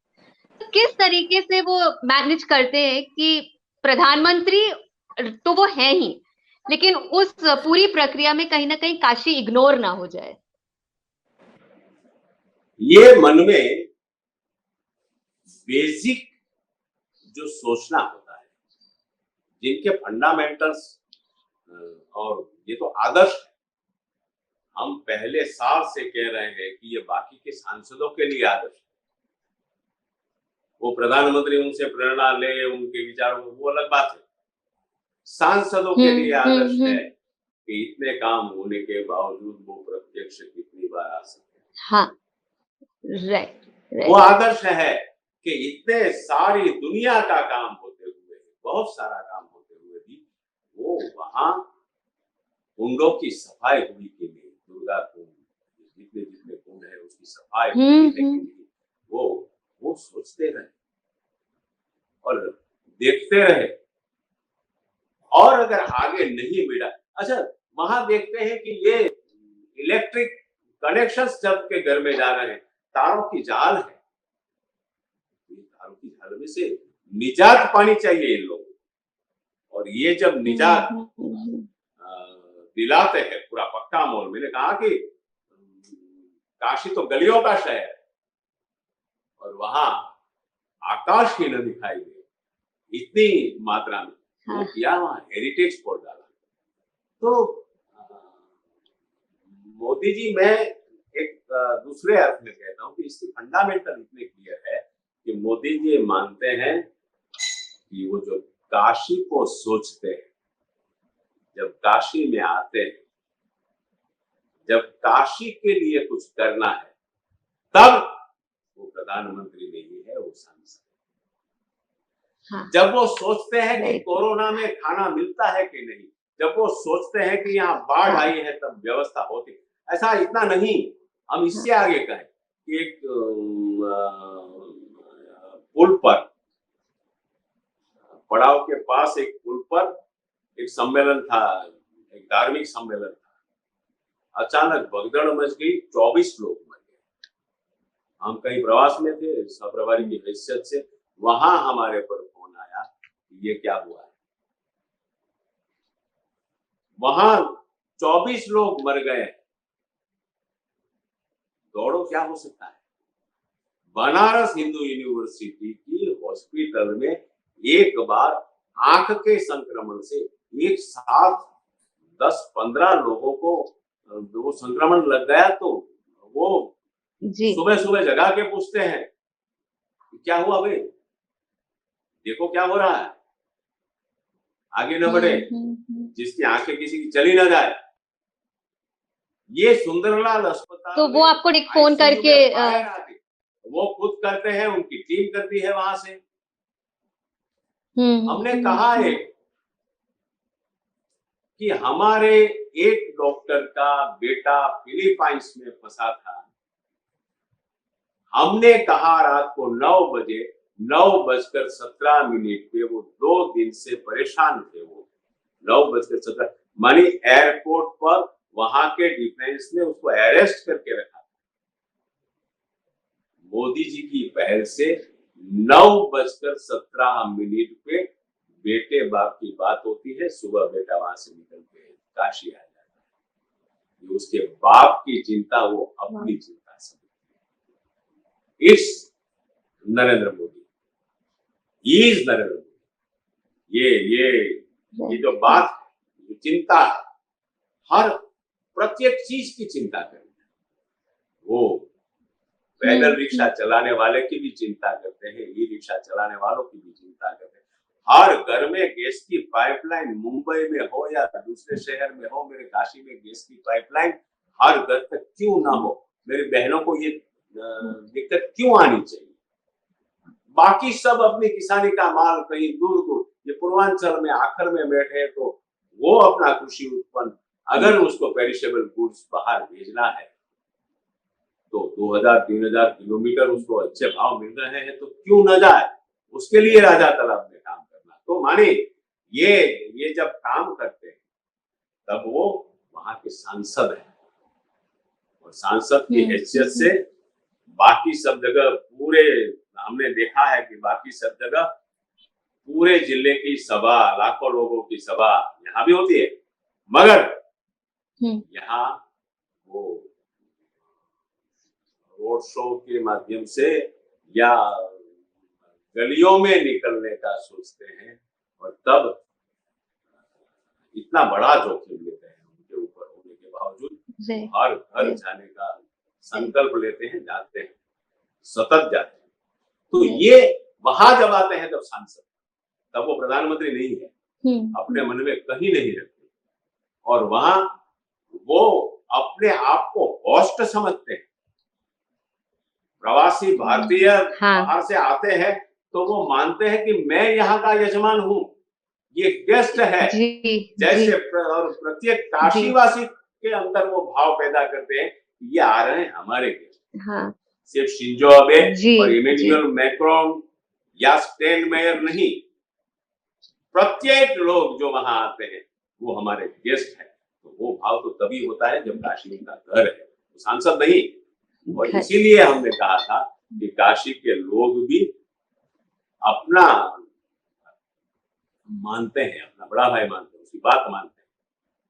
S3: तो किस तरीके से वो मैनेज करते हैं कि प्रधानमंत्री तो वो है ही, लेकिन उस पूरी प्रक्रिया में कहीं ना कहीं काशी इग्नोर ना हो जाए?
S2: ये मन में बेसिक जो सोचना होता है, जिनके फंडामेंटल्स, और ये तो आदर्श है। हम पहले साल से कह रहे हैं कि ये बाकी के सांसदों के लिए आदर्श है। वो प्रधानमंत्री उनसे प्रेरणा ले, उनके विचारों को, वो अलग बात है। सांसदों के लिए आदर्श है कि इतने काम होने के बावजूद वो प्रत्यक्ष कितनी बार आ सकते हैं।
S3: हाँ राइट
S2: वो आदर्श है कि इतने सारी दुनिया का काम होते हुए, बहुत सारा काम होते हुए भी वो वहां कुंडों की सफाई हुई के लिए, दुर्गा कुंड, जितने जितने कुंड है उसकी सफाई हुई के लिए वो सोचते रहे और देखते रहे। और अगर आगे नहीं मिला, अच्छा वहां देखते हैं कि ये इलेक्ट्रिक कनेक्शंस जब के घर में जा रहे हैं, तारों की जाल है, तारों की जाल में से निजात पानी चाहिए इन लोगों को। और ये जब निजात दिलाते हैं पूरा पक्का मोल, मैंने कहा कि काशी तो गलियों का शहर है और वहां आकाश ही न दिखाई दे इतनी मात्रा में वो किया, वहां हेरिटेज स्पॉट डाला। तो मोदी जी, मैं एक दूसरे अर्थ में कहता हूं कि इसकी फंडामेंटल इतने क्लियर है कि मोदी जी मानते हैं कि वो जो काशी को सोचते हैं, जब काशी में आते हैं, जब काशी के लिए कुछ करना है, तब वो प्रधानमंत्री नहीं है, वो सांसद। हाँ। जब वो सोचते हैं कि कोरोना में खाना मिलता है कि नहीं, जब वो सोचते हैं कि यहाँ बाढ़ आई है तब व्यवस्था होती, ऐसा इतना नहीं। हम इससे आगे कहें कि एक पुल पर, पड़ाव के पास एक पुल पर एक सम्मेलन था, एक धार्मिक सम्मेलन था। अचानक भगदड़ मच गई, 24 लोग मर गए। हम कहीं प्रवास में थे, सप्रभारी की हैसियत से, वहां हमारे पर फोन आया कि ये क्या हुआ है। वहां 24 लोग मर गए। दौड़ो क्या हो सकता है। बनारस हिंदू यूनिवर्सिटी की हॉस्पिटल में एक बार आंख के संक्रमण से एक साथ 10-15 लोगों को वो संक्रमण लग गया तो वो
S3: जी
S2: सुबह सुबह जगा के पूछते हैं क्या हुआ भाई, देखो क्या हो रहा है, आगे न बढ़े, जिसकी आंखें किसी की चली न जाए। ये सुंदरलाल अस्पताल
S3: तो वो
S2: में
S3: आपको एक फोन
S2: ICU में
S3: करके
S2: फायर आती है। वो खुद करते हैं, उनकी टीम करती है वहां से। हमने कहा है कि हमारे एक डॉक्टर का बेटा फिलीपाइंस में फंसा था। हमने कहा रात को 9 बजे 9:17 पे, वो 2 दिन से परेशान थे। वो 9:17 मानी एयरपोर्ट पर वहां के डिफेंस ने उसको अरेस्ट करके रखा। मोदी जी की पहल से 9:17 पे बेटे बाप की बात होती है। सुबह बेटा वहां से निकल के काशी आ जाता है। उसके बाप की चिंता वो अपनी चिंता समझते हैं। इस नरेंद्र मोदी, इज नरेंद्र मोदी, ये जो बात है, जो चिंता है, हर प्रत्येक चीज की चिंता करना। वो पैदल रिक्शा चलाने वाले की भी चिंता करते हैं, ई रिक्शा चलाने वालों की भी चिंता करते हैं। हर घर में गैस की पाइपलाइन, मुंबई में हो या दूसरे शहर में हो, मेरे काशी में गैस की पाइपलाइन हर घर तक क्यों ना हो? मेरी बहनों को ये दिक्कत क्यों आनी चाहिए? बाकी सब अपनी किसानी का माल कहीं दूर दूर, ये पूर्वांचल में आखिर में बैठे तो वो अपना कृषि उत्पन्न, अगर उसको पेरिशेबल गुड्स बाहर भेजना है तो 2000-3000 किलोमीटर उसको अच्छे भाव मिल रहे हैं तो क्यों न जाए? उसके लिए राजा तालाब में काम करना। तो माने ये जब काम करते हैं तब वो वहां के सांसद हैं, और सांसद की हैसियत से बाकी सब जगह पूरे, हमने देखा है कि बाकी सब जगह पूरे जिले की सभा, लाखों लोगों की सभा यहाँ भी होती है, मगर यहाँ वो रोड शो के माध्यम से या गलियों में निकलने का सोचते हैं, और तब इतना बड़ा जोखिम लेते हैं उनके ऊपर होने के बावजूद। हर घर जाने का संकल्प लेते हैं, जाते हैं, सतत जाते हैं। तो ये वहां जब आते हैं तब सांसद, तब वो प्रधानमंत्री नहीं है, अपने मन में कहीं नहीं रखते, और वहां वो अपने आप को होस्ट समझते हैं। प्रवासी भारतीय बाहर से आते हैं तो वो मानते हैं कि मैं यहाँ का यजमान हूँ, ये गेस्ट है। जैसे और प्रत्येक काशीवासी के अंदर वो भाव पैदा करते हैं, ये आ रहे हैं हमारे गेस्ट। सिर्फ शिंजो अबे और इमैनुअल मैक्रोन या स्टेनमेयर नहीं, प्रत्येक लोग जो वहां आते हैं वो हमारे गेस्ट हैं। तो वो भाव तो तभी होता है जब काशी उनका घर है, तो सांसद नहीं। और इसीलिए हमने कहा था कि काशी के लोग भी अपना मानते हैं, अपना बड़ा भाई मानते हैं, उसकी बात मानते हैं,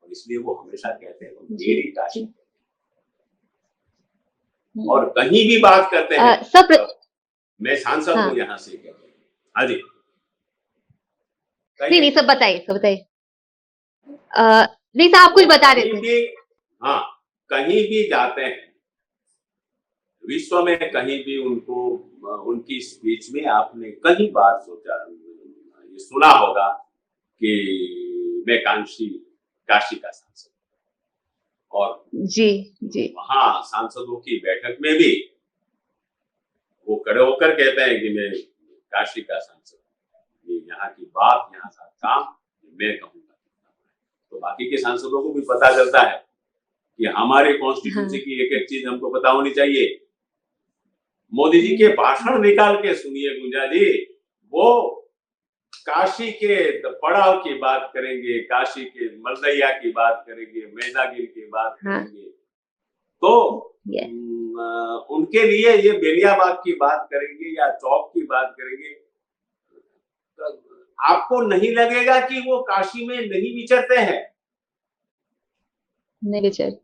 S2: और इसलिए वो हमेशा कहते हैं मेरी काशी। और कहीं भी बात करते हैं मैं सांसद हूँ यहाँ से कहते हैं। हाँ जी,
S3: नहीं सब बताइए, नहीं साहब कुछ बता रहे थे।
S2: हाँ, कहीं भी जाते हैं विश्व में, कहीं भी उनको, उनकी स्पीच में आपने कई बार सोचा, ये सुना होगा कि मैं काशी का सांसद, और
S3: जी
S2: वहां सांसदों की बैठक में भी वो खड़े होकर कहते हैं कि मैं काशी का सांसद, ये यहाँ की बात, यहाँ का काम मैं कहूँगा। तो बाकी के सांसदों को भी पता चलता है कि हमारे कॉन्स्टिट्यूंसी की एक एक चीज हमको पता होनी चाहिए। मोदी जी के भाषण निकाल के सुनिए गुंजा जी, वो काशी के पड़ाव की बात करेंगे, काशी के मलदैया की बात करेंगे, मेजागिल की बात करेंगे, तो उनके लिए ये बेलियाबाग की बात करेंगे या चौक की बात करेंगे, आपको नहीं लगेगा कि वो काशी में नहीं विचरते हैं।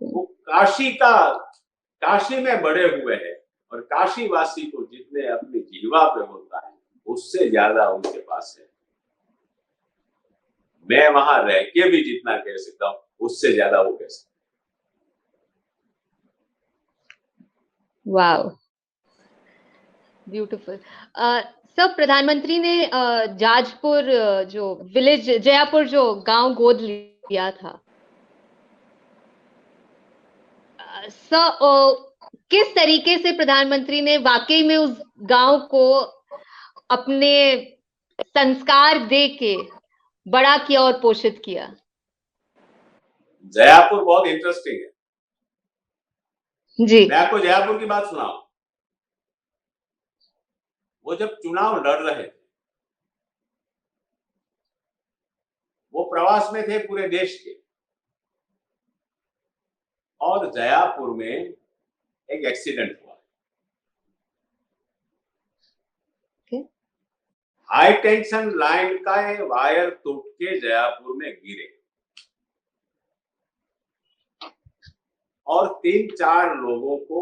S2: वो काशी में बड़े हुए हैं, और काशी वासी को जितने अपनी जीवा पे होता है उससे ज्यादा उनके पास है। मैं वहां रह के भी जितना कह सकता हूँ, उससे ज्यादा वो कह सकते।
S3: Wow, beautiful. सब प्रधानमंत्री ने जाजपुर जो विलेज, जयापुर जो गांव गोद लिया था, किस तरीके से प्रधानमंत्री ने वाकई में उस गांव को अपने संस्कार दे के बड़ा किया और पोषित किया?
S2: जयापुर बहुत इंटरेस्टिंग है
S3: जी।
S2: मैं आपको जयापुर की बात सुनाऊं। वो जब चुनाव लड़ रहे थे, वो प्रवास में थे पूरे देश के, और जयापुर में एक एक्सीडेंट हुआ। हाई टेंशन लाइन का वायर टूट के जयापुर में गिरे और 3-4 लोगों को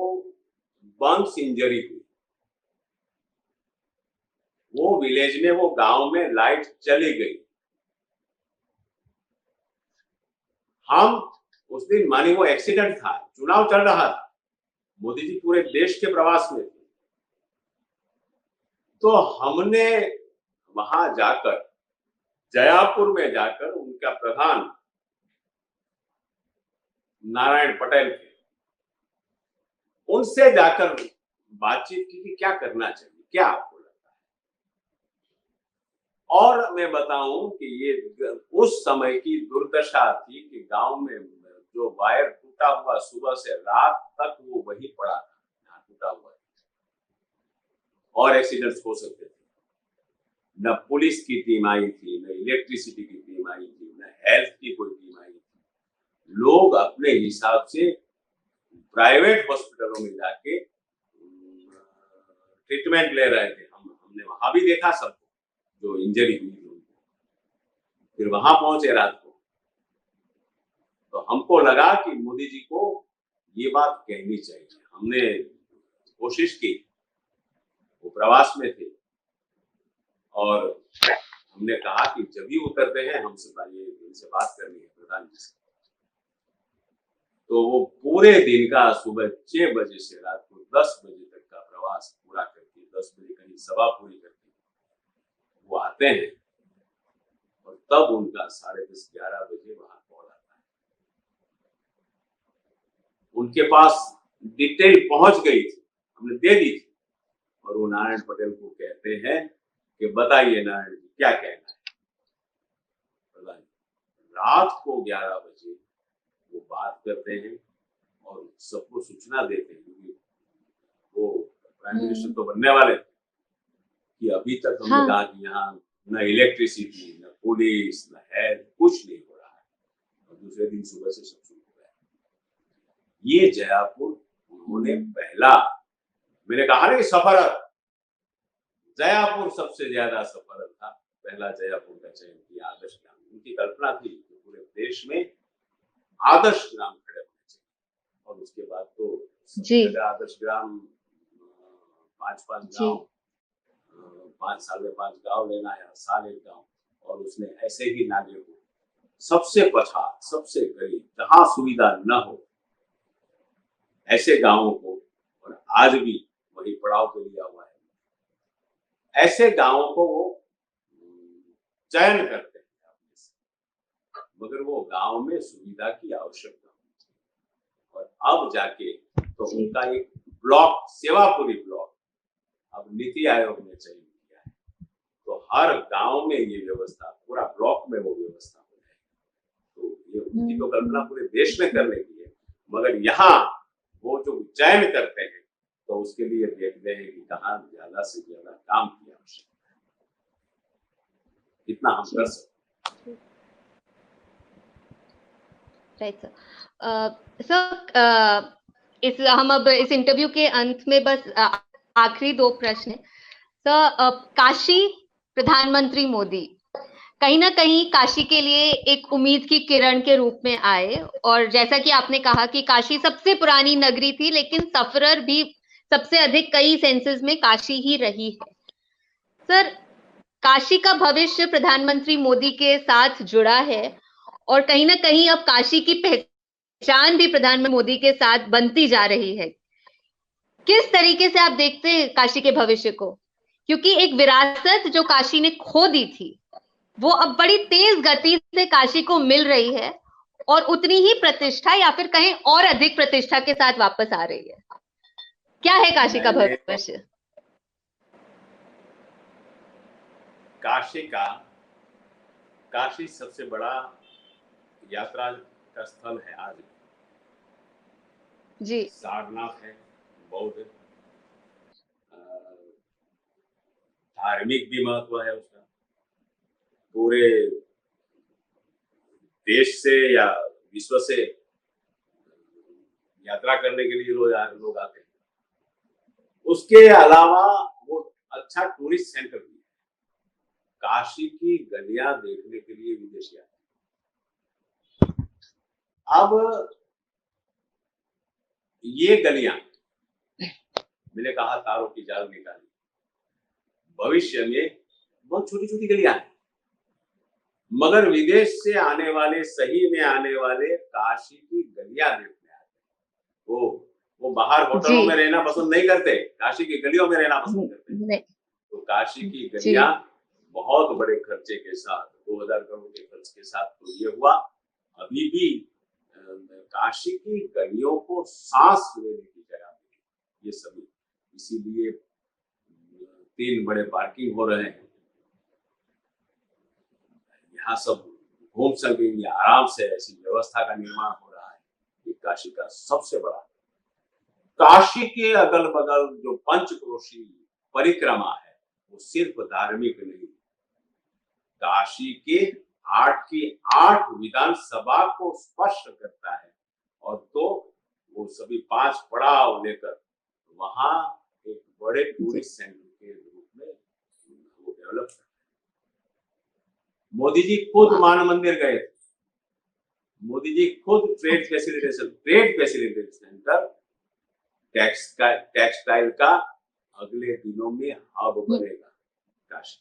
S2: बर्न्स इंजरी हुई। वो विलेज में, वो गांव में लाइट चली गई। हम उस दिन, मानी वो एक्सीडेंट था, चुनाव चल रहा था, मोदी जी पूरे देश के प्रवास में थे, तो हमने वहां जाकर, जयापुर में जाकर, उनका प्रधान नारायण पटेल थे, उनसे जाकर बातचीत की कि क्या करना चाहिए, क्या आपको लगता है। और मैं बताऊं कि ये उस समय की दुर्दशा थी कि गांव में जो वायर टूटा हुआ सुबह से रात तक वो वहीं पड़ा था, जहां टूटा हुआ है, और एक्सीडेंट्स हो सकते थे। न पुलिस की टीम आई थी, न इलेक्ट्रिसिटी की टीम आई थी, न हेल्थ की कोई टीम आई थी। लोग अपने हिसाब से प्राइवेट हॉस्पिटलों में जाके ट्रीटमेंट ले रहे थे। हमने वहां भी देखा सबको जो इंजरी हुई थी उनको, फिर वहां पहुंचे रात को, तो हमको लगा कि मोदी जी को ये बात कहनी चाहिए। हमने कोशिश की, वो प्रवास में थे, और हमने कहा कि जब भी उतरते हैं हमसे इनसे बात करनी है प्रधान जी से। तो वो पूरे दिन का सुबह 6 बजे से रात को 10 बजे तक का प्रवास पूरा करके, 10 बजे कहीं सभा पूरी करके वो आते हैं, और तब उनका 10:30-11 बजे वहां कॉल आता है। उनके पास डिटेल पहुंच गई थी, हमने दे दी थी, और वो नारायण पटेल को कहते हैं कि बताइए नारायण जी क्या कहना है। रात को 11 बजे वो बात करते हैं और सबको सूचना देते हैं, क्योंकि वो प्राइम मिनिस्टर तो बनने वाले थे, कि अभी तक हमने कहा कि यहाँ न इलेक्ट्रिसिटी, न पुलिस, न हेल्थ, कुछ नहीं हो रहा है, और दूसरे दिन सुबह से सब शुरू हो गया। ये जयापुर उन्होंने पहला, मैंने कहा ना कि सफर, जयापुर सबसे ज्यादा सफल था, पहला जयापुर का चयन किया आदर्श ग्राम। उनकी कल्पना थी कि पूरे देश में आदर्श ग्राम खड़े होने चाहिए, और उसके बाद तो आदर्श ग्राम 5-5 गांव, 5 साल में 5 गांव लेना, या साल एक गांव, और उसने ऐसे ही नाले को सबसे पछाड़, सबसे गरीब, जहां सुविधा न हो, ऐसे गांवों को, और आज भी वही पड़ाव पे लिया हुआ है, ऐसे गांवों को वो चयन करते हैं अपने से, मगर वो गांव में सुविधा की आवश्यकता होती है। और अब जाके तो उनका एक ब्लॉक, सेवापुरी ब्लॉक, अब नीति आयोग ने चयन किया है, तो हर गांव में ये व्यवस्था, पूरा ब्लॉक में वो व्यवस्था हो जाएगी। तो ये उनकी तो कल्पना पूरे देश में करने की है, मगर यहाँ वो जो चयन करते हैं, तो उसके लिए देखते हैं कि कहाँ ज्यादा से ज्यादा काम की आवश्यकता है, कितना हम कर सकते हैं।
S3: राइट सर, हम अब इस इंटरव्यू के अंत में बस आखिरी 2 प्रश्न है सर। काशी प्रधानमंत्री मोदी कहीं ना कहीं काशी के लिए एक उम्मीद की किरण के रूप में आए, और जैसा कि आपने कहा कि काशी सबसे पुरानी नगरी थी, लेकिन सफरर भी सबसे अधिक कई सेंसस में काशी ही रही है। सर, काशी का भविष्य प्रधानमंत्री मोदी के साथ जुड़ा है, और कहीं ना कहीं अब काशी की पहचान भी प्रधानमंत्री मोदी के साथ बनती जा रही है। किस तरीके से आप देखते हैं काशी के भविष्य को? क्योंकि एक विरासत जो काशी ने खो दी थी, वो अब बड़ी तेज गति से काशी को मिल रही है और उतनी ही प्रतिष्ठा या फिर कहीं और अधिक प्रतिष्ठा के साथ वापस आ रही है। क्या है काशी का
S2: मैंने
S3: भविष्य?
S2: काशी सबसे बड़ा यात्रा का स्थल है आज।
S3: जी
S2: सारनाथ है, बौद्ध, धार्मिक भी महत्व है उसका। पूरे देश से या विश्व से यात्रा करने के लिए लोग आते हैं। उसके अलावा वो अच्छा टूरिस्ट सेंटर भी है। काशी की गलियां देखने के लिए विदेशी आते हैं। अब ये गलियां, मैंने कहा तारों की जाल निकाली, भविष्य में बहुत छोटी छोटी गलियां हैं, मगर विदेश से आने वाले, सही में आने वाले काशी की गलियां देखने आते हैं। वो बाहर होटलों में रहना पसंद नहीं करते, काशी की गलियों में रहना पसंद करते हैं। तो काशी की गलियां बहुत बड़े खर्चे के साथ, 2000 करोड़ के खर्च के साथ तो ये हुआ। अभी भी काशी की गलियों को सांस लेने की जगह मिली ये सभी, इसीलिए 3 बड़े पार्किंग हो रहे हैं। यहाँ सब घूम सकेंगे आराम से, ऐसी व्यवस्था का निर्माण हो रहा है। ये काशी का सबसे बड़ा। काशी के अगल बगल जो पंचक्रोशी परिक्रमा है वो सिर्फ धार्मिक नहीं, काशी के 8 की 8 विधानसभा को स्पर्श करता है। और तो वो सभी 5 पड़ाव लेकर वहां एक बड़े टूरिस्ट सेंटर के रूप में वो डेवलप करता है। मोदी जी खुद मान मंदिर गए थे। मोदी जी खुद ट्रेड फैसिलिटेशन सेंटर टेक्सटाइल का अगले दिनों में हब बनेगा काशी।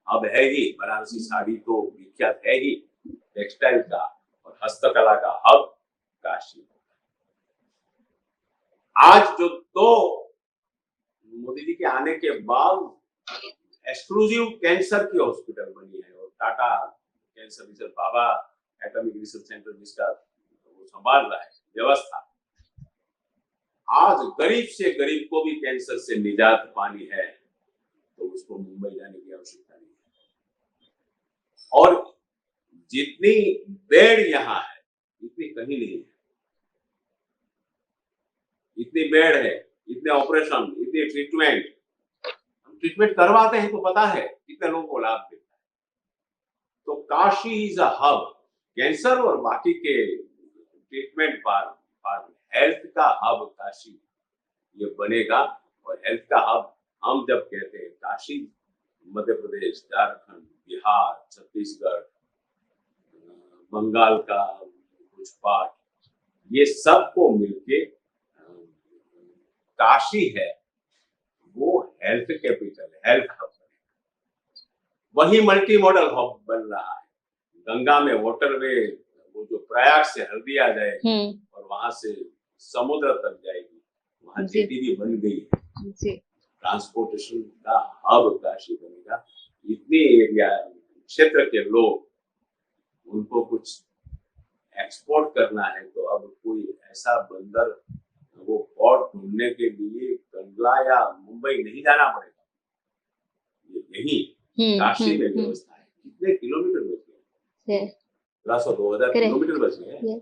S2: अब है ही, बनारसी साड़ी तो विख्यात है ही, टेक्सटाइल का और हस्तकला का हब काशी। आज जो 2 मोदी जी के आने के बाद एक्सक्लूसिव कैंसर की हॉस्पिटल बनी है, और टाटा कैंसर रिसर्च, बाबा एटॉमिक रिसर्च सेंटर जिसका वो संभाल रहा है व्यवस्था, आज गरीब से गरीब को भी कैंसर से निजात पानी है तो उसको मुंबई जाने की आवश्यकता नहीं है। और जितनी बेड यहाँ है इतनी कहीं नहीं है। इतनी बेड है, इतने ऑपरेशन, इतने ट्रीटमेंट, हम ट्रीटमेंट करवाते हैं तो पता है कितने लोगों को लाभ देता है। तो Kashi is a hub, cancer और बाकी के ट्रीटमेंट पर हेल्थ का हब काशी ये बनेगा। और हेल्थ का हब हम जब कहते हैं काशी, मध्य प्रदेश, झारखंड, बिहार, छत्तीसगढ़, बंगाल का कुछ पार्ट, ये सबको मिलके काशी है वो हेल्थ कैपिटल, हेल्थ हब बनेगा। वही मल्टी मॉडल हब बन रहा है। गंगा में वाटरवे, वो जो प्रयाग से हल्दिया जाएगी और वहां से समुद्र तक जाएगी, वहां जेटी भी बन गई है। ट्रांसपोर्टेशन का हब काशी बनेगा। इतने एरिया क्षेत्र के लोग, उनको कुछ एक्सपोर्ट करना है तो अब कोई ऐसा बंदर, वो पोर्ट ढूंढने के लिए कंडला या मुंबई नहीं जाना पड़ेगा। यही काशी में व्यवस्था है। कितने किलोमीटर बच गए? 2000 किलोमीटर बच गए।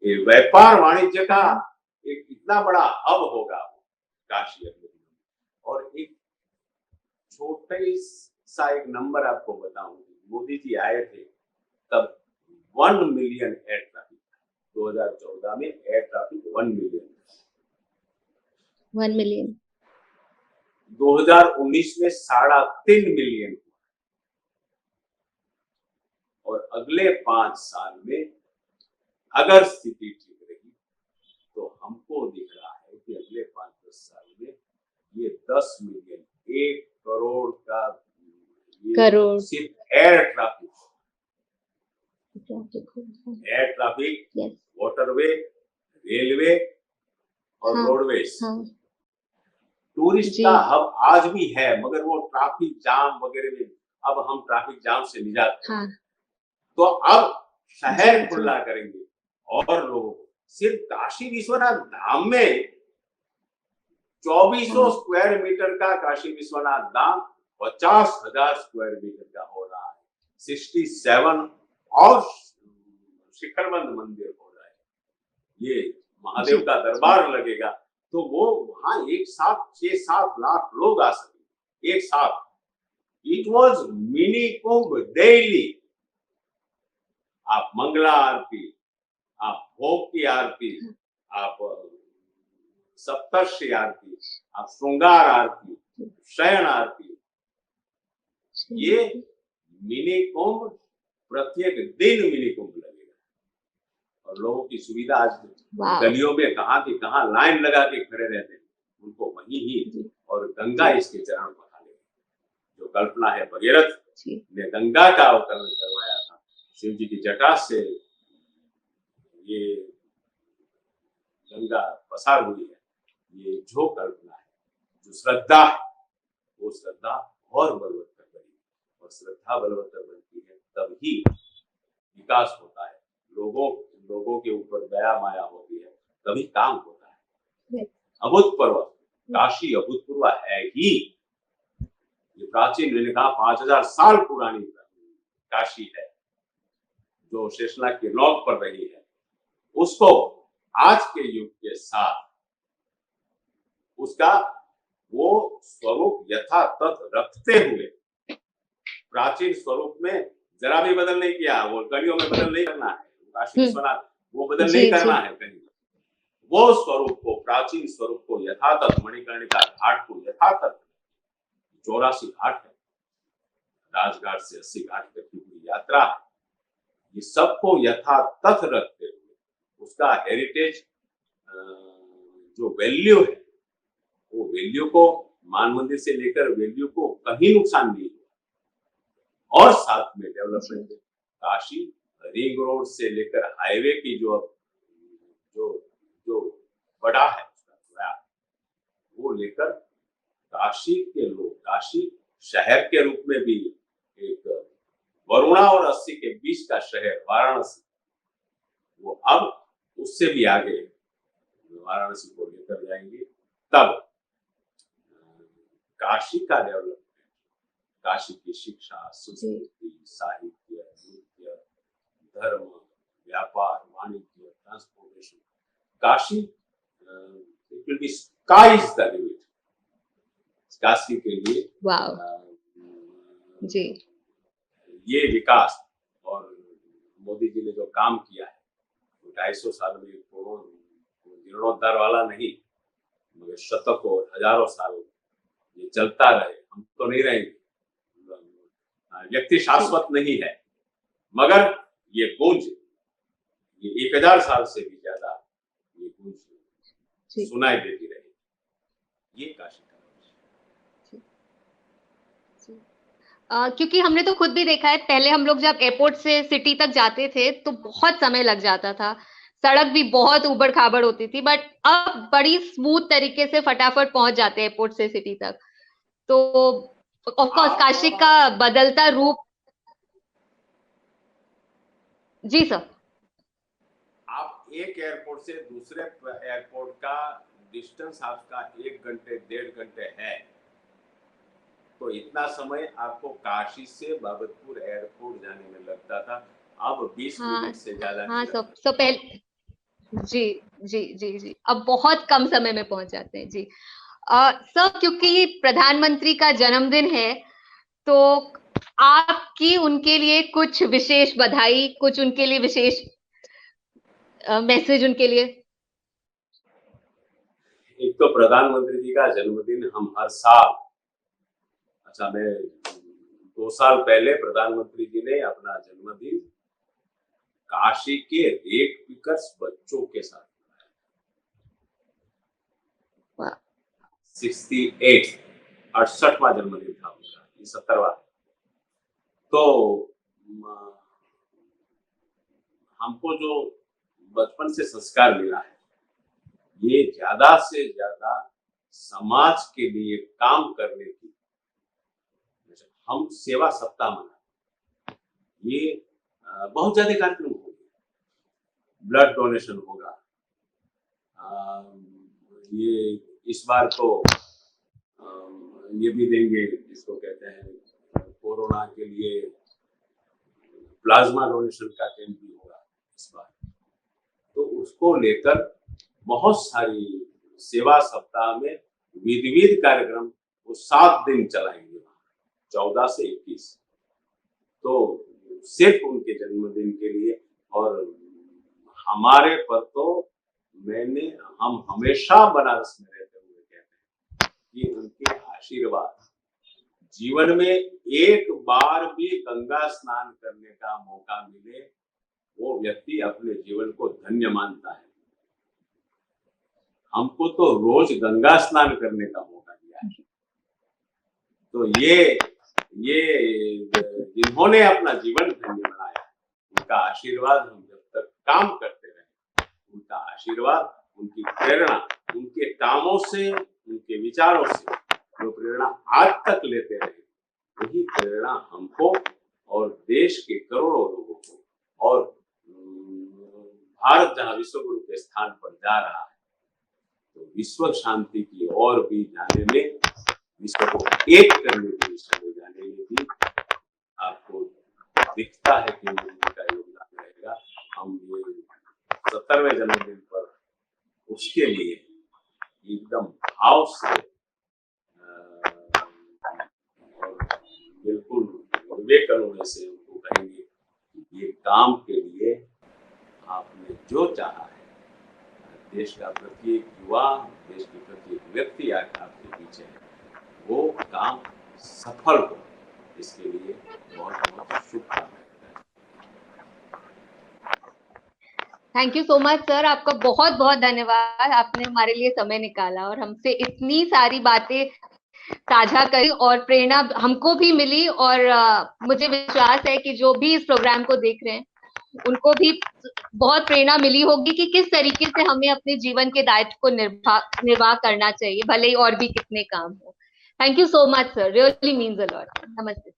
S2: ये व्यापार वाणिज्य का एक इतना बड़ा हब होगा काशी अगले दिनों। और एक छोटे सा एक नंबर आपको बताऊं, मोदी जी आए थे तब 1 मिलियन एयर ट्रैफिक था। 2014 में एयर ट्रैफिक 1 मिलियन।
S3: 1 मिलियन
S2: 2019 में 3.5 मिलियन। और अगले 5 साल में अगर स्थिति ठीक रही तो हमको दिख रहा है कि अगले 5-10 साल में ये 10 मिलियन, 1 करोड़ का सिर्फ air traffic. Air traffic,
S3: yes,
S2: waterway, railway और
S3: हाँ,
S2: रोडवेज
S3: हाँ,
S2: टूरिस्ट
S3: जी,
S2: का हब आज भी है, मगर वो ट्रैफिक जाम वगैरह में अब हम ट्रैफिक जाम से निजात हैं।
S3: हाँ,
S2: तो अब शहर
S3: जी,
S2: खुला करेंगे और लोग सिर्फ काशी विश्वनाथ धाम में 2400
S3: हाँ,
S2: स्क्वायर मीटर का काशी विश्वनाथ धाम 50,000 स्क्वायर मीटर का हो रहा है। 67 और शिखरबंद मंदिर हो रहा है। ये महादेव
S3: जी,
S2: का दरबार लगेगा तो वो वहां एक साथ 6-7 लाख लोग आ सकेंगे एक साथ। It was mini Kumbh daily. आप मंगला आरती, आप भोग की आरती, आप सप्तर्षि आरती, आप श्रृंगार आरती, शयन आरती, ये मिनी कुंभ प्रत्येक दिन मिनी कुंभ लगेगा। और लोगों की सुविधा आज
S3: वाह,
S2: गलियों में कहाँ की कहाँ लाइन लगा के खड़े रहते हैं, उनको वहीं ही और गंगा इसके चरण पखा लेगी। जो कल्पना है भगीरथ
S3: जी,
S2: ने गंगा का अवतरण करवाया था, शिव जी की जटा से ये गंगा पसार हुई है, ये जो कल्पना है, जो श्रद्धा है, वो श्रद्धा और बलवत्तर बनी और श्रद्धा बलवत्तर बनती है तभी विकास होता है, लोगों लोगों के ऊपर दया माया होती है, तभी काम होता है। अभूतपूर्व काशी अभूतपूर्व है ही। ये प्राचीन, मैंने कहा 5,000 साल पुरानी काशी है जो शेषनाग की नौक पर रही है, उसको आज के युग के साथ उसका वो स्वरूप यथातथ रखते हुए, प्राचीन स्वरूप में जरा भी बदल नहीं किया, वो गलियों में बदल नहीं करना है, काशी विश्वनाथ वो बदल नहीं
S3: जी,
S2: करना
S3: जी,
S2: है कहीं। वो स्वरूप को, प्राचीन स्वरूप को यथातथ, मणिकर्णिका घाट को यथातथ, 84 घाट है, राजघाट से 80 घाट तक की पूरी यात्रा है, ये सबको यथातथ रखते हुए उसका हेरिटेज जो वैल्यू है, वो वैल्यू को मान मंदिर से लेकर वैल्यू को कहीं नुकसान नहीं हुआ। और साथ में डेवलपमेंट में काशी रिंग रोड से लेकर हाईवे की जो जो जो बड़ा है उसका वो लेकर काशी के लोग, काशी शहर के रूप में भी एक वरुणा और 80 के बीच का शहर वाराणसी, वो अब उससे भी आगे वाराणसी को लेकर जाएंगे। तब काशी का डेवलपमेंट, काशी की शिक्षा, संस्कृति, साहित्य, नृत्य, धर्म, व्यापार, वाणिज्य, transportation, Kashi it will be sky is the limit. Kashi के लिए
S3: वाह, जी,
S2: ये विकास और मोदी जी ने जो काम किया है, 250 साल में जीर्णोद्धार वाला नहीं, मगर शतकों हजारों साल ये चलता रहे, हम तो नहीं रहेंगे, व्यक्ति शाश्वत नहीं है, मगर ये गूंज, ये 1000 साल से भी ज्यादा ये गूंज सुनाई देती रही। ये काशी का
S3: क्योंकि हमने तो खुद भी देखा है, पहले हम लोग जब एयरपोर्ट से सिटी तक जाते थे तो बहुत समय लग जाता था, सड़क भी बहुत उबड़ खाबड़ होती थी, बट अब बड़ी स्मूथ तरीके से फटाफट पहुंच जाते हैं एयरपोर्ट से सिटी तक। तो ऑफ कोर्स काशी का बदलता रूप। जी सर।
S2: आप एक एयरपोर्ट से दूसरे एयरपोर्ट का डिस्टेंस आपका 1 घंटे 1.5 घंटे है, तो इतना समय आपको काशी से बाबतपुर एयरपोर्ट जाने में लगता था, अब 20 मिनट से ज्यादा
S3: हाँ
S2: नहीं लगता।
S3: सब पहले। जी, जी, जी, जी, अब बहुत कम समय में पहुंच जाते हैं जी। सर, क्योंकि प्रधानमंत्री का जन्मदिन है, तो आपकी उनके लिए कुछ विशेष बधाई, कुछ उनके लिए विशेष मैसेज उनके लिए।
S2: एक तो प्रधानमंत्री जी का जन्मदिन हम हर साल, अच्छा मैं 2 साल पहले प्रधानमंत्री जी ने अपना जन्मदिन काशी के रेट पिकर्स बच्चों के साथ मनाया। 68वां जन्मदिन था उनका, ये 70वां। तो हमको जो बचपन से संस्कार मिला है, ये ज्यादा से ज्यादा समाज के लिए काम करने की, हम सेवा सप्ताह मना, ये बहुत ज्यादा कार्यक्रम होंगे, ब्लड डोनेशन होगा, ये इस बार तो ये भी देंगे जिसको कहते हैं कोरोना के लिए प्लाज्मा डोनेशन का कैंप भी होगा इस बार, तो उसको लेकर बहुत सारी सेवा सप्ताह में विविध कार्यक्रम वो 7 दिन चलाएंगे, 14 से 21, तो सिर्फ उनके जन्मदिन के लिए। और हमारे पर तो हम हमेशा बनारस में रहते हुए कहते हैं कि उनके आशीर्वाद, जीवन में एक बार भी गंगा स्नान करने का मौका मिले वो व्यक्ति अपने जीवन को धन्य मानता है। हमको तो रोज गंगा स्नान करने का मौका दिया है, तो ये जिन्होंने अपना जीवन धन्य बनाया, उनका आशीर्वाद हम जब तक काम करते रहे, उनका आशीर्वाद, उनकी प्रेरणा, उनके कामों से, उनके विचारों से जो प्रेरणा आज तक लेते रहे, वही प्रेरणा हमको और देश के करोड़ों लोगों को, और भारत जहां विश्व गुरु के स्थान पर जा रहा है, तो विश्व शांति की ओर भी जाने में, विश्व को एक करने की दिशा में जाने में भी आपको दिखता है कि मोदी का योगदान रहेगा। हम ये 70वें जन्मदिन पर उसके लिए एकदम भाव से और बिल्कुल विवेक से उनको कहेंगे कि ये काम के लिए आपने जो चाहा है, देश का प्रत्येक युवा, देश के प्रत्येक व्यक्ति आज आपके पीछे है, वो काम सफल हो, इसके लिए बहुत बहुत शुभकामनाएं।
S3: Thank you so much sir, आपका बहुत बहुत धन्यवाद, आपने हमारे लिए समय निकाला और हमसे इतनी सारी बातें साझा करी और प्रेरणा हमको भी मिली। और मुझे विश्वास है कि जो भी इस प्रोग्राम को देख रहे हैं उनको भी बहुत प्रेरणा मिली होगी कि किस तरीके से हमें अपने जीवन के दायित्व को निर्वाह करना चाहिए, भले ही और भी कितने काम हो। Thank you so much sir, really means a lot. नमस्ते।